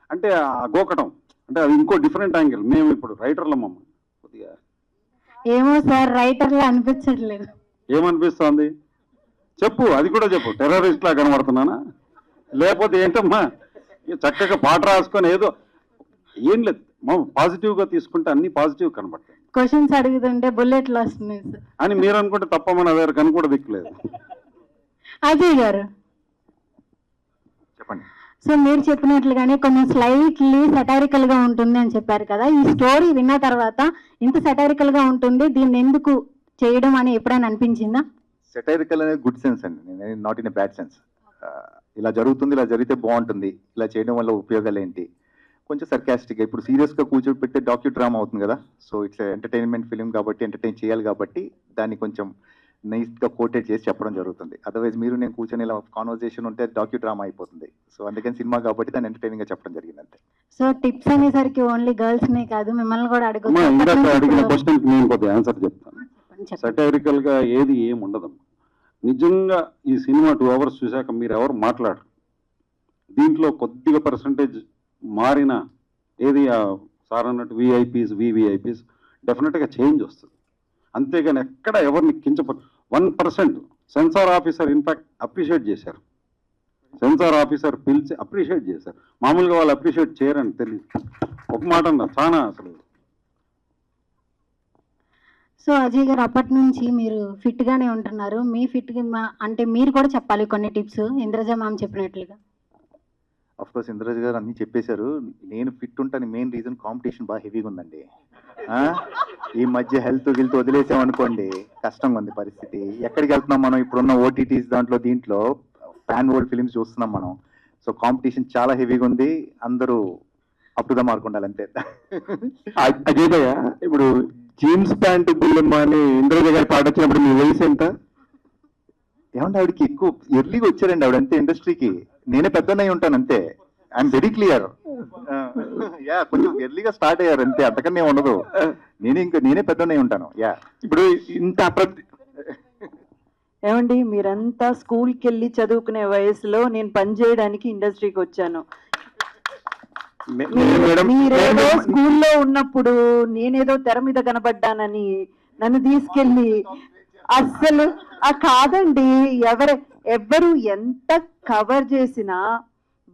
అంటే ఆ గోకటం అంటే అది ఇంకో డిఫరెంట్ యాంగిల్. మేము ఇప్పుడు రైటర్లమ్మా. కొద్దిగా ఏమో సార్, రైటర్లు అనిపించట్లేదు. ఏమనిపిస్తోంది చెప్పు, అది కూడా చెప్పు. టెర్రరిస్ట్ లా కనబడుతున్నానా లేకపోతే ఏంటమ్మా? చక్కగా పాట రాసుకొని ఏదో ఏం లేదు, పాజిటివ్ గా తీసుకుంటే అన్ని పాజిటివ్ కనబడతాయి. క్వశ్చన్స్ అడుగుతుంటే బుల్లెట్లు వస్తున్నాయి అని మీరు అనుకుంటే తప్పమని అదే కను కూడా దిక్కులేదు. అజయ్ గారు చెప్పండి. సో మీరు చెప్పినట్లుగానే కొంచెం స్లైట్లీ సెటారికల్ గా ఉంటుంది అని చెప్పారు కదా. ఈ స్టోరీ విన్న తర్వాత ఇంత సెటారికల్ గా ఉంటుంది, దీన్ని ఎందుకు చేయడం అని ఎప్పుడైనా అనిపించిందా? సెటైరికల్ అనేది గుడ్ సెన్స్ అండి, not in a bad sense. ఇలా జరుగుతుంది, ఇలా జరిగితే బాగుంటుంది, ఇలా చేయడం వల్ల ఉపయోగాలు ఏంటి, కొంచెం సర్కాస్టిక్గా, ఇప్పుడు సీరియస్గా కూర్చోబెట్టే డాక్యూ డ్రామా అవుతుంది కదా, సో ఇట్స్ ఎంటర్టైన్మెంట్ ఫిలిం కాబట్టి ఎంటర్టైన్ చేయాలి కాబట్టి దాన్ని కొంచెం నైస్గా కోటెడ్ చేసి చెప్పడం జరుగుతుంది. అదర్వైజ్ మీరు నేను కూర్చొని ఇలా కాన్వర్జేషన్ ఉంటే డాక్యూ డ్రామా అయిపోతుంది. సో అందుకని సినిమా కాబట్టి దాన్ని ఎంటర్టైనింగ్గా చెప్పడం జరిగింది అంతే. సో టిప్స్ అనేసరికి ఓన్లీ గర్ల్స్ నే కాదు, మిమ్మల్ని కూడా అమ్మా, ఇందాక అడిగిన అడుగుతాను. క్వశ్చన్ నేను కొద్దిగా ఆన్సర్ చెప్తాను. సటైరికల్ గా ఏది ఏం ఉండదు. నిజంగా ఈ సినిమా 2 hours చూశాక మీరు ఎవరు మాట్లాడరు. దీంట్లో కొద్దిగా పర్సంటేజ్ మారిన ఏది సార్ అన్నట్టు విఐపీస్ వివిఐపీస్ డెఫినెట్గా చేంజ్ వస్తుంది. అంతేగాని ఎక్కడ ఎవరిని కించపడు 1% సెన్సార్ ఆఫీసర్ ఇన్ఫాక్ట్ అప్రిషియేట్ చేశారు. సెన్సార్ ఆఫీసర్ పిలిచి అప్రిషియేట్ చేశారు. మామూలుగా వాళ్ళు అప్రిషియేట్ చేయరని తెలియదు. ఒక మాట అన్నా చాలా అసలు. సో అజయ్ గారు అప్పటి నుంచి మీరు ఫిట్ గానే ఉంటున్నారు. మీ ఫిట్ అంటే మీరు కూడా చెప్పాలి కొన్ని టిప్స్ ఇంద్రజ మ్యామ్ చెప్పినట్లుగా. అఫ్ కోర్స్ ఇంద్రజ్ గారు అన్నీ చెప్పేశారు. నేను ఫిట్ ఉంటాను మెయిన్ రీజన్ కాంపిటీషన్ బాగా హెవీగా ఉందండి. ఈ మధ్య హెల్త్ వదిలేసామనుకోండి కష్టంగా ఉంది పరిస్థితి. ఎక్కడికి వెళ్తున్నాం మనం? ఇప్పుడున్న ఓటీటీస్ దీంట్లో ఫ్యాన్ వరల్డ్ ఫిలిమ్స్ చూస్తున్నాం మనం. సో కాంపిటీషన్ చాలా హెవీగా ఉంది. అందరూ అప్ టు ద మార్క్ ఉండాలి అంతే. అజయ్ భయ్య, ఇప్పుడు జీన్స్ ప్యాంట్ బుల్లమ్మ అని ఇంద్రజ గారి పాట వచ్చినప్పుడు మీ వయసు ఎంత? ఏమంటే ఆవిడకి ఎక్కువ ఎర్లీగా వచ్చారండి ఆవిడ అంతే ఇండస్ట్రీకి. నేనే పెద్దనై ఉంటాను అంతే. I'm very clear. యా కొంచెం ఎర్లీగా స్టార్ట్ అయ్యారు అంతే, అంతకన్నా ఉండదు. నేనే పెద్దనై ఉంటాను. యా ఇప్పుడు ఇంత ఏమండి, మీరంతా స్కూల్కి వెళ్ళి చదువుకునే వయసులో నేను పని చేయడానికి ఇండస్ట్రీకి వచ్చాను. మీరేదో స్కూల్లో ఉన్నప్పుడు నేనేదో తెర మీద కనబడ్డానని నన్ను తీసుకెళ్ళి అస్సలు కాదండి. ఎవరు ఎంత కవర్ చేసినా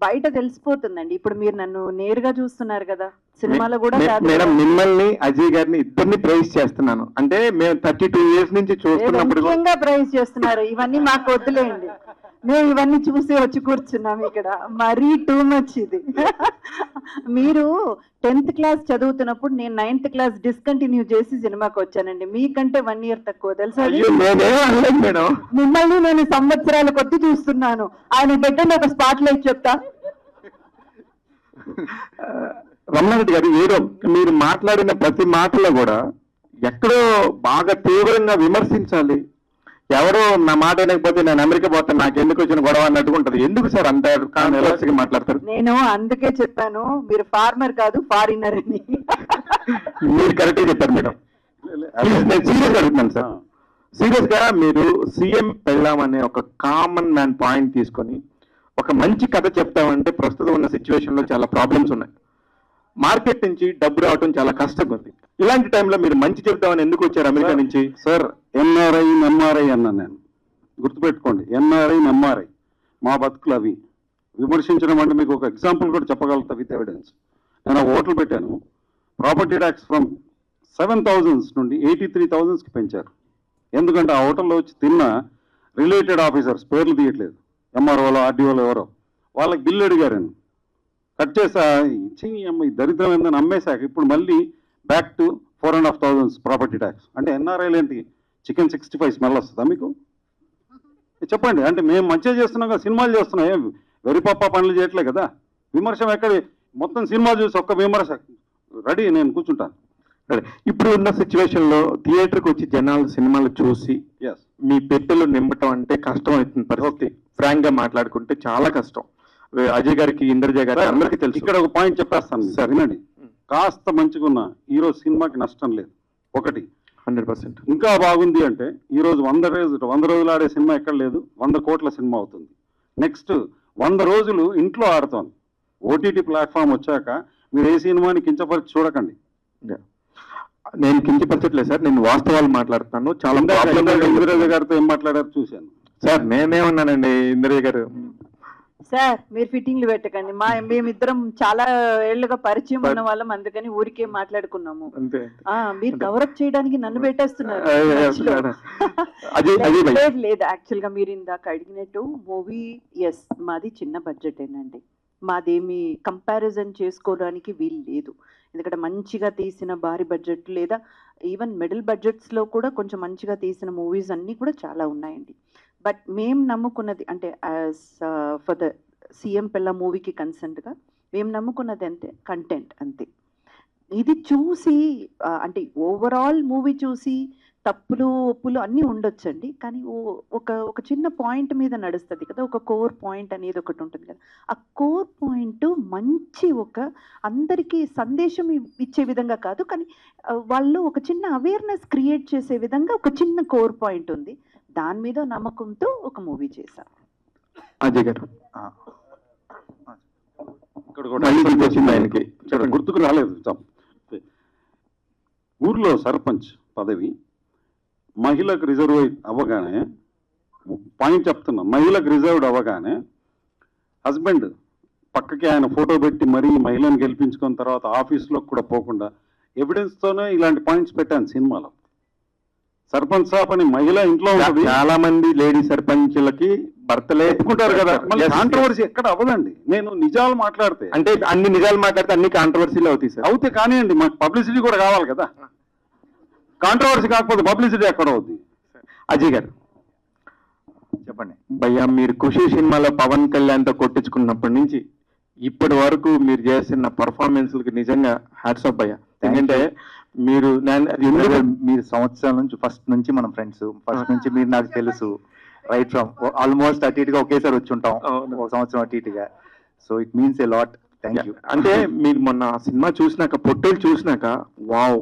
బయట తెలిసిపోతుందండి. ఇప్పుడు మీరు నన్ను నేరుగా చూస్తున్నారు కదా, సినిమాలో కూడా మేడం మిమ్మల్ని అజయ్ గారిని ఇద్దరిని ప్రైజ్ చేస్తున్నాను. అంటే మేము 32 years నుంచి చూస్తున్నప్పుడు ముఖ్యంగా ప్రైజ్ చేస్తున్నారు. ఇవన్నీ మాకు వద్దులేండి, మేము ఇవన్నీ చూసి వచ్చి కూర్చున్నాం ఇక్కడ. మరీ టూ మచ్ ఇది. మీరు 10th class చదువుతున్నప్పుడు నేను 9th class డిస్కంటిన్యూ చేసి సినిమాకి వచ్చానండి. మీకంటే 1 year తక్కువ తెలుసా? మిమ్మల్ని నేను సంవత్సరాల కొద్ది చూస్తున్నాను. ఆయన పెట్టండి ఒక స్పాట్ లైట్ చెప్తా. రమణారెడ్డి గారు, ఏదో మీరు మాట్లాడిన ప్రతి మాటలో కూడా ఎక్కడో బాగా తీవ్రంగా విమర్శించాలి. ఎవరో నా మాట వినకపోతే నేను అమెరికా పోతాను, నాకు ఎందుకు వచ్చిన గొడవ అన్నట్టుగా ఉంటది. ఎందుకు సార్ అంత కాన్ఫిడెన్స్ గా మాట్లాడతారు? నేను అందుకే చెప్పాను మీరు ఫార్మర్ కాదు ఫారినర్ అని. మీరు కరెక్ట్ గా చెప్పారు మేడం. నేను సీరియస్ గా అడుగుతున్నాను సార్. సీరియస్ గా మీరు సీఎం పెళ్ళాం అనే ఒక కామన్ మ్యాన్ పాయింట్ తీసుకొని ఒక మంచి కథ చెప్తామంటే ప్రస్తుతం ఉన్న సిచ్యువేషన్ లో చాలా ప్రాబ్లమ్స్ ఉన్నాయి. మార్కెట్ నుంచి డబ్బు రావడం చాలా కష్టంగా ఉంది. ఇలాంటి టైంలో మీరు మంచి చెప్తామని ఎందుకు వచ్చారు అమెరికా నుంచి? సార్ ఎంఆర్ఐ అన్నాను నేను. గుర్తుపెట్టుకోండి, ఎంఆర్ఐ మా బతుకులు అవి. విమర్శించడం అంటే మీకు ఒక ఎగ్జాంపుల్ కూడా చెప్పగలుగుతా విత్ ఎవిడెన్స్. నేను ఒక హోటల్ పెట్టాను. ప్రాపర్టీ ట్యాక్స్ ఫ్రమ్ 7,000 నుండి 83,000కి పెంచారు. ఎందుకంటే ఆ హోటల్లో వచ్చి తిన్న రిలేటెడ్ ఆఫీసర్స్ పేర్లు తీయట్లేదు, ఎంఆర్ఓలో ఆర్డీఓలో ఎవరో, వాళ్ళకి బిల్లు అడిగారండి. కట్ చేసా ఇచ్చి ఈ దరిద్రం ఏందని అమ్మేశాక ఇప్పుడు మళ్ళీ బ్యాక్ టు 4,500 ప్రాపర్టీ ట్యాక్స్. అంటే ఎన్ఆర్ఐలు ఏంటి, చికెన్ 65 స్మెల్ వస్తుందా మీకు? చెప్పండి. అంటే మేము మంచిగా చేస్తున్నాం కదా, సినిమాలు చేస్తున్నాం, ఏం వెరి పప్ప పనులు చేయట్లే కదా. విమర్శ ఎక్కడ? మొత్తం సినిమా చూసి ఒక్క విమర్శ రెడీ, నేను కూర్చుంటాను. ఇప్పుడు ఉన్న సిచ్యువేషన్ లో థియేటర్కి వచ్చి జనాలు సినిమాలు చూసి మీ పెట్టెలు నింపటం అంటే కష్టం అవుతుంది పరిస్థితి. ఫ్రాంక్ గా మాట్లాడుకుంటే చాలా కష్టం. అజయ్ గారికి, ఇంద్రజ గారికి అందరికీ తెలుసు. ఇక్కడ ఒక పాయింట్ చెప్పేస్తాను సార్, వినండి. కాస్త మంచిగా ఉన్న ఈరోజు సినిమాకి నష్టం లేదు. ఒకటి 100%. ఇంకా బాగుంది అంటే ఈరోజు 100 రోజులు ఆడే సినిమా ఎక్కడ లేదు, 100 కోట్ల సినిమా అవుతుంది. నెక్స్ట్ 100 రోజులు ఇంట్లో ఆడుతోంది. ఓటీటీ ప్లాట్ఫామ్ వచ్చాక మీరు ఏ సినిమాని కించపరిచి చూడకండి. నేను కించపరచట్లేదు సార్, నేను వాస్తవాలు మాట్లాడుతాను. చాలా ఇంద్రజ గారితో ఏం మాట్లాడారు చూశాను సార్. నేనేమన్నానండి ఇంద్రజ గారు? సార్ మీరు ఫిట్టింగ్లు పెట్టకండి. మేమిద్దరం చాలా ఏళ్లుగా పరిచయం ఉన్న వాళ్ళం, అందుకని ఊరికే మాట్లాడుకున్నాము. మీరు కవరప్ చేయడానికి నన్ను పెట్టేస్తున్నారు. లేదు, యాక్చువల్ గా మీరు ఇందాక అడిగినట్టు మూవీ మాది చిన్న బడ్జెట్ ఏనండి. మాదేమి కంపారిజన్ చేసుకోవడానికి వీలు లేదు. ఎందుకంటే మంచిగా తీసిన భారీ బడ్జెట్ లేదా ఈవెన్ మిడిల్ బడ్జెట్స్ లో కూడా కొంచెం మంచిగా తీసిన మూవీస్ అన్నీ కూడా చాలా ఉన్నాయండి. బట్ మేము నమ్ముకున్నది అంటే యాజ్ ఫర్ ద సీఎం పిల్ల మూవీకి కన్సెంట్గా మేము నమ్ముకున్నది అంతే కంటెంట్ అంతే. ఇది చూసి అంటే ఓవరాల్ మూవీ చూసి తప్పులు ఒప్పులు అన్నీ ఉండొచ్చండి, కానీ ఒక చిన్న పాయింట్ మీద నడుస్తుంది కదా, ఒక కోర్ పాయింట్ అనేది ఒకటి ఉంటుంది కదా. ఆ కోర్ పాయింట్ మంచి అందరికీ సందేశం ఇచ్చే విధంగా కాదు, కానీ వాళ్ళు ఒక చిన్న అవేర్నెస్ క్రియేట్ చేసే విధంగా ఒక చిన్న కోర్ పాయింట్ ఉంది. దాని మీద నమ్మకంతో ఒక మూవీ చేశాం. అజయ్ గారు ఇక్కడ కూడా గుర్తుకు రాలేదు. ఊర్లో సర్పంచ్ పదవి మహిళకు రిజర్వ్ అవ్వగానే, పాయింట్ చెప్తున్నా, మహిళకు రిజర్వ్డ్ అవ్వగానే హస్బెండ్ పక్కకి ఆయన ఫోటో పెట్టి మరీ మహిళను గెలిపించుకున్న తర్వాత ఆఫీస్లో కూడా పోకుండా ఎవిడెన్స్తోనే ఇలాంటి పాయింట్స్ పెట్టాను సినిమాలో. సర్పంచ్ సాబ్ అని మహిళ ఇంట్లో చాలా మంది లేడీ సర్పంచ్లకి భర్తలే ఒప్పుకుంటారు కదా, మళ్ళీ కాంట్రవర్సీ ఎక్కడ అవ్వదండి. నేను నిజాలు మాట్లాడితే, అంటే అన్ని నిజాలు మాట్లాడితే అన్ని కాంట్రవర్సీలు అవుతాయి సార్. అవుతే కానివ్వండి, మాకు పబ్లిసిటీ కూడా కావాలి కదా. కాంట్రవర్సీ కాకపోతే పబ్లిసిటీ ఎక్కడ అవుద్ది? అజయ్ గారు చెప్పండి. భయ్యా, మీరు ఖుషి సినిమాలో పవన్ కళ్యాణ్తో కొట్టించుకున్నప్పటి నుంచి ఇప్పటి వరకు మీరు చేసిన పర్ఫార్మెన్స్లకి నిజంగా హ్యాట్స్ ఆఫ్ భయ్యా. ఎందుకంటే మీరు సంవత్సరాల నుంచి ఫస్ట్ నుంచి మనం ఫ్రెండ్స్, ఫస్ట్ నుంచి మీరు నాకు తెలుసు, రైట్ ఫ్రమ్ ఆల్మోస్ట్ అటు ఇటుగా ఒకేసారి వచ్చి ఉంటాం, ఒక సంవత్సరం అటు ఇటుగా. So it means a lot. Thank you. అంటే మీరు మొన్న సినిమా చూసినాక, పొట్టేలు చూసినాక, వావ్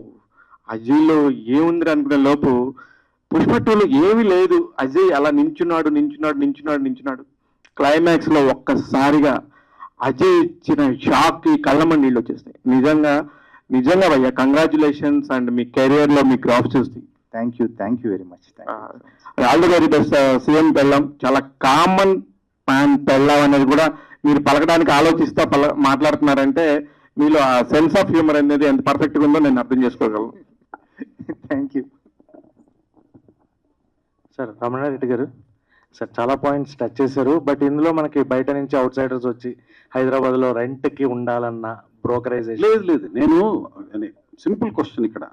అజయ్లో ఏముంది అనుకునే లోపు పుష్ప 2లో ఏమీ లేదు, అజయ్ అలా నించున్నాడు. క్లైమాక్స్ లో ఒక్కసారిగా అజయ్ ఇచ్చిన షాక్ కి కళ్ళమని నీళ్ళు వచ్చేస్తాయి. నిజంగా భయ్యా, కంగ్రాచులేషన్స్. అండ్ మీ కెరియర్ లో మీ గ్రాఫ్ చూస్తాయి. Thank you very much. All the very best. CM పెళ్ళం చాలా కామన్ మ్యాన్ పెళ్ళం అనేది కూడా మీరు పలకడానికి ఆలోచిస్తా మాట్లాడుతున్నారంటే మీలో ఆ సెన్స్ ఆఫ్ హ్యూమర్ అనేది ఎంత పర్ఫెక్ట్ గా ఉందో నేను అర్థం చేసుకోగలను. Thank you sir. రమణారెడ్డి గారు సార్ చాలా పాయింట్స్ టచ్ చేశారు. బట్ ఇందులో మనకి బయట నుంచి అవుట్ సైడర్స్ వచ్చి హైదరాబాద్లో రెంట్కి ఉండాలన్న బ్రోకరైజేషన్ లేదు. నేను సింపుల్ క్వశ్చన్, ఇక్కడ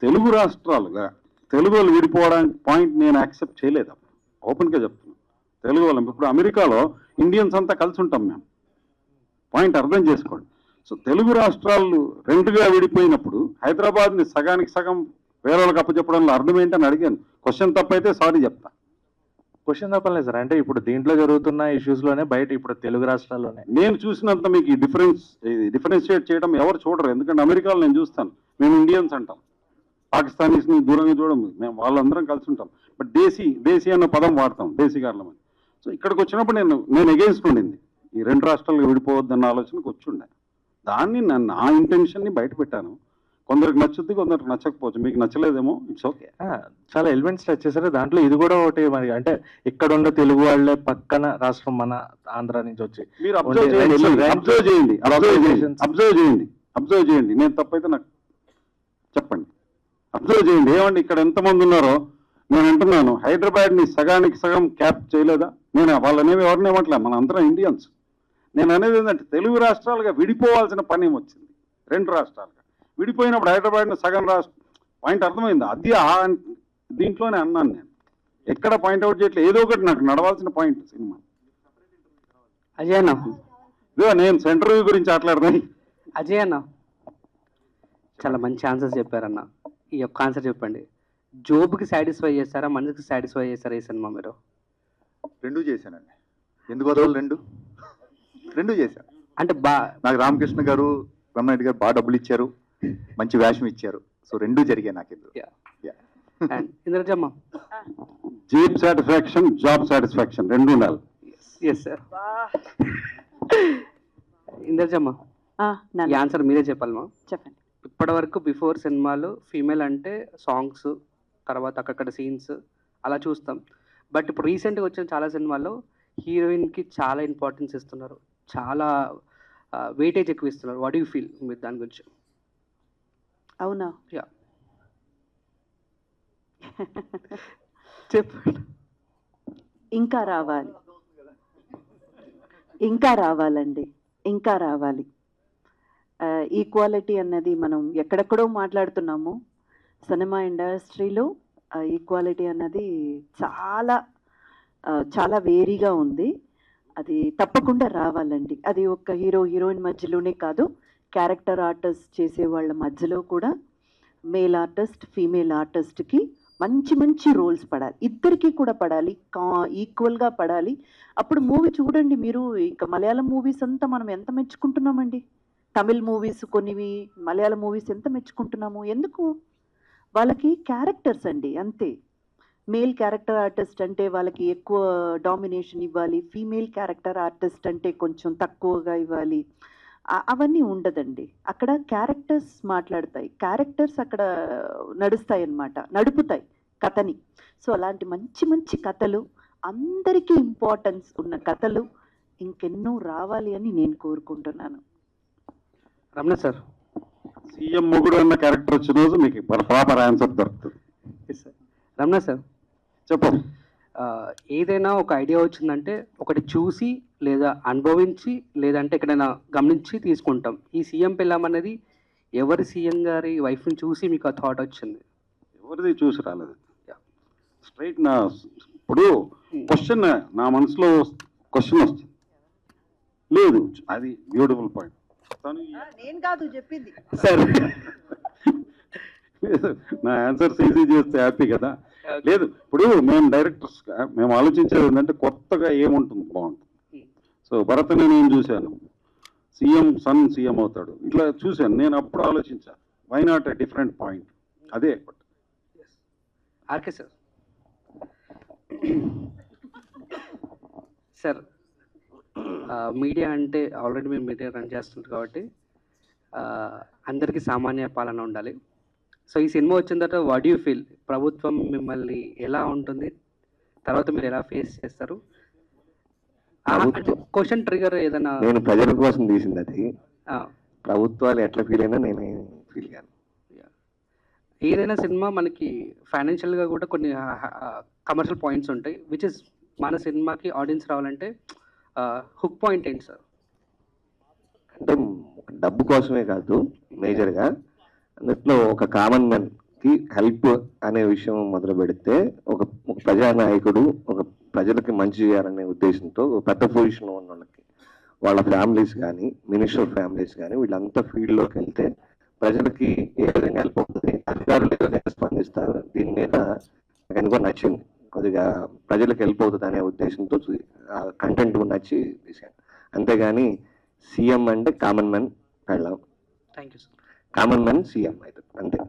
తెలుగు రాష్ట్రాలుగా తెలుగు వాళ్ళు విడిపోవడానికి పాయింట్ నేను యాక్సెప్ట్ చేయలేదు. ఓపెన్గా చెప్తున్నాను, తెలుగు వాళ్ళం ఇప్పుడు అమెరికాలో ఇండియన్స్ అంతా కలిసి ఉంటాం మేము. పాయింట్ అర్థం చేసుకోండి. సో తెలుగు రాష్ట్రాలు రెండుగా విడిపోయినప్పుడు హైదరాబాద్ని సగానికి సగం వేరే వాళ్ళకి అప్పచెప్పడంలో అర్థం ఏంటని అడిగాను. క్వశ్చన్ తప్పైతే సారీ చెప్తా. క్వశ్చన్ తప్పలేదు సార్. అంటే ఇప్పుడు దీంట్లో జరుగుతున్న ఇష్యూస్ లోనే బయట ఇప్పుడు తెలుగు రాష్ట్రాల్లోనే నేను చూసినంత మీకు డిఫరెన్షియేట్ చేయడం ఎవరు చూడరు. ఎందుకంటే అమెరికాలో నేను చూస్తాను, మేము ఇండియన్స్ అంటాం, పాకిస్తానీస్ని దూరంగా చూడము, మేము వాళ్ళందరం కలిసి ఉంటాం. బట్ దేశీ అన్న పదం వాడతాం, దేశీ గారులమని. సో ఇక్కడికి వచ్చినప్పుడు నేను ఎగెయిన్స్ట్ ఉండింది, ఈ రెండు రాష్ట్రాలు విడిపోవద్దన్న ఆలోచనకు వచ్చుండే. దాన్ని నా ఇంటెన్షన్ని బయట పెట్టాను. కొందరికి నచ్చుద్ది, కొందరికి నచ్చకపోవచ్చు. మీకు నచ్చలేదేమో, ఇట్స్ ఓకే. చాలా ఎలిమెంట్స్ టచ్ చేశారు. దాంట్లో ఇది కూడా ఒకటి మరి, అంటే ఇక్కడ ఉన్న తెలుగు వాళ్ళే పక్కన రాష్ట్రం మన ఆంధ్ర నుంచి వచ్చి మీరు అబ్జర్వ్ చేయండి. నేను తప్పైతే నాకు చెప్పండి. అబ్జర్వ్ చేయండి. ఏమండి ఇక్కడ ఎంతమంది ఉన్నారో నేను అంటున్నాను, హైదరాబాద్ని సగానికి సగం క్యాప్ చేయలేదా? నేను వాళ్ళనేవి ఎవరిని ఇవ్వట్లే, మన అందరం ఇండియన్స్. నేను అనేది ఏంటంటే తెలుగు రాష్ట్రాలుగా విడిపోవాల్సిన పని ఏమొచ్చింది. రెండు రాష్ట్రాలుగా విడిపోయినప్పుడు హైదరాబాద్ని సగం రాష్ట్రం పాయింట్ అర్థమైంది. అది దీంట్లోనే అన్నాను నేను, ఎక్కడ పాయింట్అవుట్ చేయట్లేదు. ఏదో ఒకటి నాకు నడవాల్సిన పాయింట్ సినిమా. అజయ్ అన్న, ఇదో నేను సెంటర్ వ్యూ గురించి మాట్లాడదాను. అజయ్ అన్న చాలా మంచి ఆన్సర్స్ చెప్పారన్న. ఈ యొక్క ఆన్సర్ చెప్పండి, జోబ్కి సాటిస్ఫై చేస్తారా, మనసుకి సాటిస్ఫై చేస్తారా ఈ సినిమా మీరు? రెండు చేశానండి. ఎందుకు వదలు? రెండు చేశాను. అంటే నాకు రామకృష్ణ గారు, రమణారెడ్డి గారు బాగా డబ్బులు ఇచ్చారు, మంచి వేషం ఇచ్చారు. సో రెండు జరిగాయి నాకు. ఇంద్రజమ్మ, జీప్ సాటిస్ఫాక్షన్, జాబ్ సాటిస్ఫాక్షన్ రెండు ఉండాలి. Yes sir. ఇంద్రజమ్మ, ఈ ఆన్సర్ మీరే చెప్పాలమ్మా. చెప్పండి. ఇప్పటి వరకు బిఫోర్ సినిమాలు ఫీమేల్ అంటే సాంగ్స్, తర్వాత అక్కడక్కడ సీన్స్ అలా చూస్తాం. బట్ ఇప్పుడు రీసెంట్గా వచ్చిన చాలా సినిమాల్లో హీరోయిన్కి చాలా ఇంపార్టెన్స్ ఇస్తున్నారు, చాలా వెయిటేజ్ ఎక్కువ ఇస్తున్నారు. వాట్ యూ ఫీల్ మీరు దాని గురించి? అవునా? యా, చెప్పండి. ఇంకా రావాలండి, ఇంకా రావాలి. ఈక్వాలిటీ అన్నది మనం ఎక్కడెక్కడో మాట్లాడుతున్నాము. సినిమా ఇండస్ట్రీలో ఈక్వాలిటీ అన్నది చాలా చాలా వేరీగా ఉంది. అది తప్పకుండా రావాలండి. అది ఒక హీరో హీరోయిన్ మధ్యలోనే కాదు, క్యారెక్టర్ ఆర్టిస్ట్ చేసే వాళ్ళ మధ్యలో కూడా మేల్ ఆర్టిస్ట్ ఫీమేల్ ఆర్టిస్ట్కి మంచి మంచి రోల్స్ పడాలి, ఇద్దరికి కూడా పడాలి, ఈక్వల్గా పడాలి. అప్పుడు మూవీ చూడండి మీరు, ఇంకా మలయాళం మూవీస్ అంతా మనం ఎంత మెచ్చుకుంటున్నామండి, తమిళ్ మూవీస్ కొన్ని, మలయాళం మూవీస్ ఎంత మెచ్చుకుంటున్నాము. ఎందుకు? వాళ్ళకి క్యారెక్టర్స్ అండి, అంతే. మేల్ క్యారెక్టర్ ఆర్టిస్ట్ అంటే వాళ్ళకి ఎక్కువ డామినేషన్ ఇవ్వాలి, ఫీమేల్ క్యారెక్టర్ ఆర్టిస్ట్ అంటే కొంచెం తక్కువగా ఇవ్వాలి, అవన్నీ ఉండదండి. అక్కడ క్యారెక్టర్స్ మాట్లాడతాయి, క్యారెక్టర్స్ అక్కడ నడుస్తాయి అన్నమాట, నడుపుతాయి కథని. సో అలాంటి మంచి మంచి కథలు, అందరికీ ఇంపార్టెన్స్ ఉన్న కథలు ఇంకెన్నో రావాలి అని నేను కోరుకుంటున్నాను. రమణ సార్, సీఎం మొగుడు అన్న క్యారెక్టర్ వచ్చిన రోజు మీకు ప్రాపర్ ఆన్సర్ దొరుకుతుంది. రమణ సార్ చెప్పు. ఏదైనా ఒక ఐడియా వచ్చిందంటే ఒకటి చూసి లేదా అనుభవించి లేదంటే ఎక్కడైనా గమనించి తీసుకుంటాం. ఈ సీఎం పెళ్ళాం అనేది ఎవరి సీఎం గారి వైఫ్ని చూసి మీకు ఆ థాట్ వచ్చింది? ఎవరిది చూసి రాలేదు, స్ట్రైట్ నా ఇప్పుడు క్వశ్చన్ నా మనసులో క్వశ్చన్ వస్తుంది లేదు, అది బ్యూటిఫుల్ పాయింట్. నేను కాదు చెప్పింది సరే, నా ఆన్సర్స్ ఈజీ చేస్తే హ్యాపీ కదా. లేదు, ఇప్పుడు మేము డైరెక్టర్స్ మేము ఆలోచించేది ఏంటంటే కొత్తగా ఏముంటుంది బాగుంటుంది. సో భరత్ని నేను చూశాను, సన్ సీఎం అవుతాడు, ఇట్లా చూశాను నేను, అప్పుడు ఆలోచించాను why not a different point. అదే ఆర్కే సార్. సార్ మీడియా అంటే ఆల్రెడీ మేము మీడియా రన్ చేస్తుంటాం కాబట్టి అందరికీ సామాన్య పాలన ఉండాలి. సో ఈ సినిమా వచ్చిన తర్వాత వాట్ యూ ఫీల్, ప్రభుత్వం మిమ్మల్ని ఎలా ఉంటుంది, తర్వాత మీరు ఎలా ఫేస్ చేస్తారు? క్వశ్చన్ ట్రిగర్ ఏదైనా? నేను ప్రజల కోసం తీసింది అది, ప్రభుత్వాలు ఎట్లా ఫీల్ అయినా నేను ఫీల్ కాను. ఏదైనా సినిమా మనకి ఫైనాన్షియల్గా కూడా కొన్ని కమర్షియల్ పాయింట్స్ ఉంటాయి, విచ్ ఇస్ మన సినిమాకి ఆడియన్స్ రావాలంటే హుక్ పాయింట్ ఏంటి సార్? అంటే డబ్బు కోసమే కాదు, మేజర్గా అందులో ఒక కామన్ మ్యాన్కి హెల్ప్ అనే విషయం మొదలు పెడితే ఒక ప్రజానాయకుడు ఒక ప్రజలకి మంచి చేయాలనే ఉద్దేశంతో పెద్ద పొజిషన్లో ఉన్న వాళ్ళకి వాళ్ళ ఫ్యామిలీస్ కానీ మినిస్టర్ ఫ్యామిలీస్ కానీ వీళ్ళంతా ఫీల్డ్లోకి వెళ్తే ప్రజలకి ఏ విధంగా హెల్ప్ అవుతుంది, అధికారులు ఏ విధంగా స్పందిస్తారు, దీని మీద నాకు ఎందుకో నచ్చింది. కొద్దిగా ప్రజలకు హెల్ప్ అవుతుంది అనే ఉద్దేశంతో కంటెంట్ నచ్చి తీశాను. అంతేగాని సీఎం అంటే కామన్ మ్యాన్ వెళ్ళాం, thank you sir. Common man CM అయితే అంతే.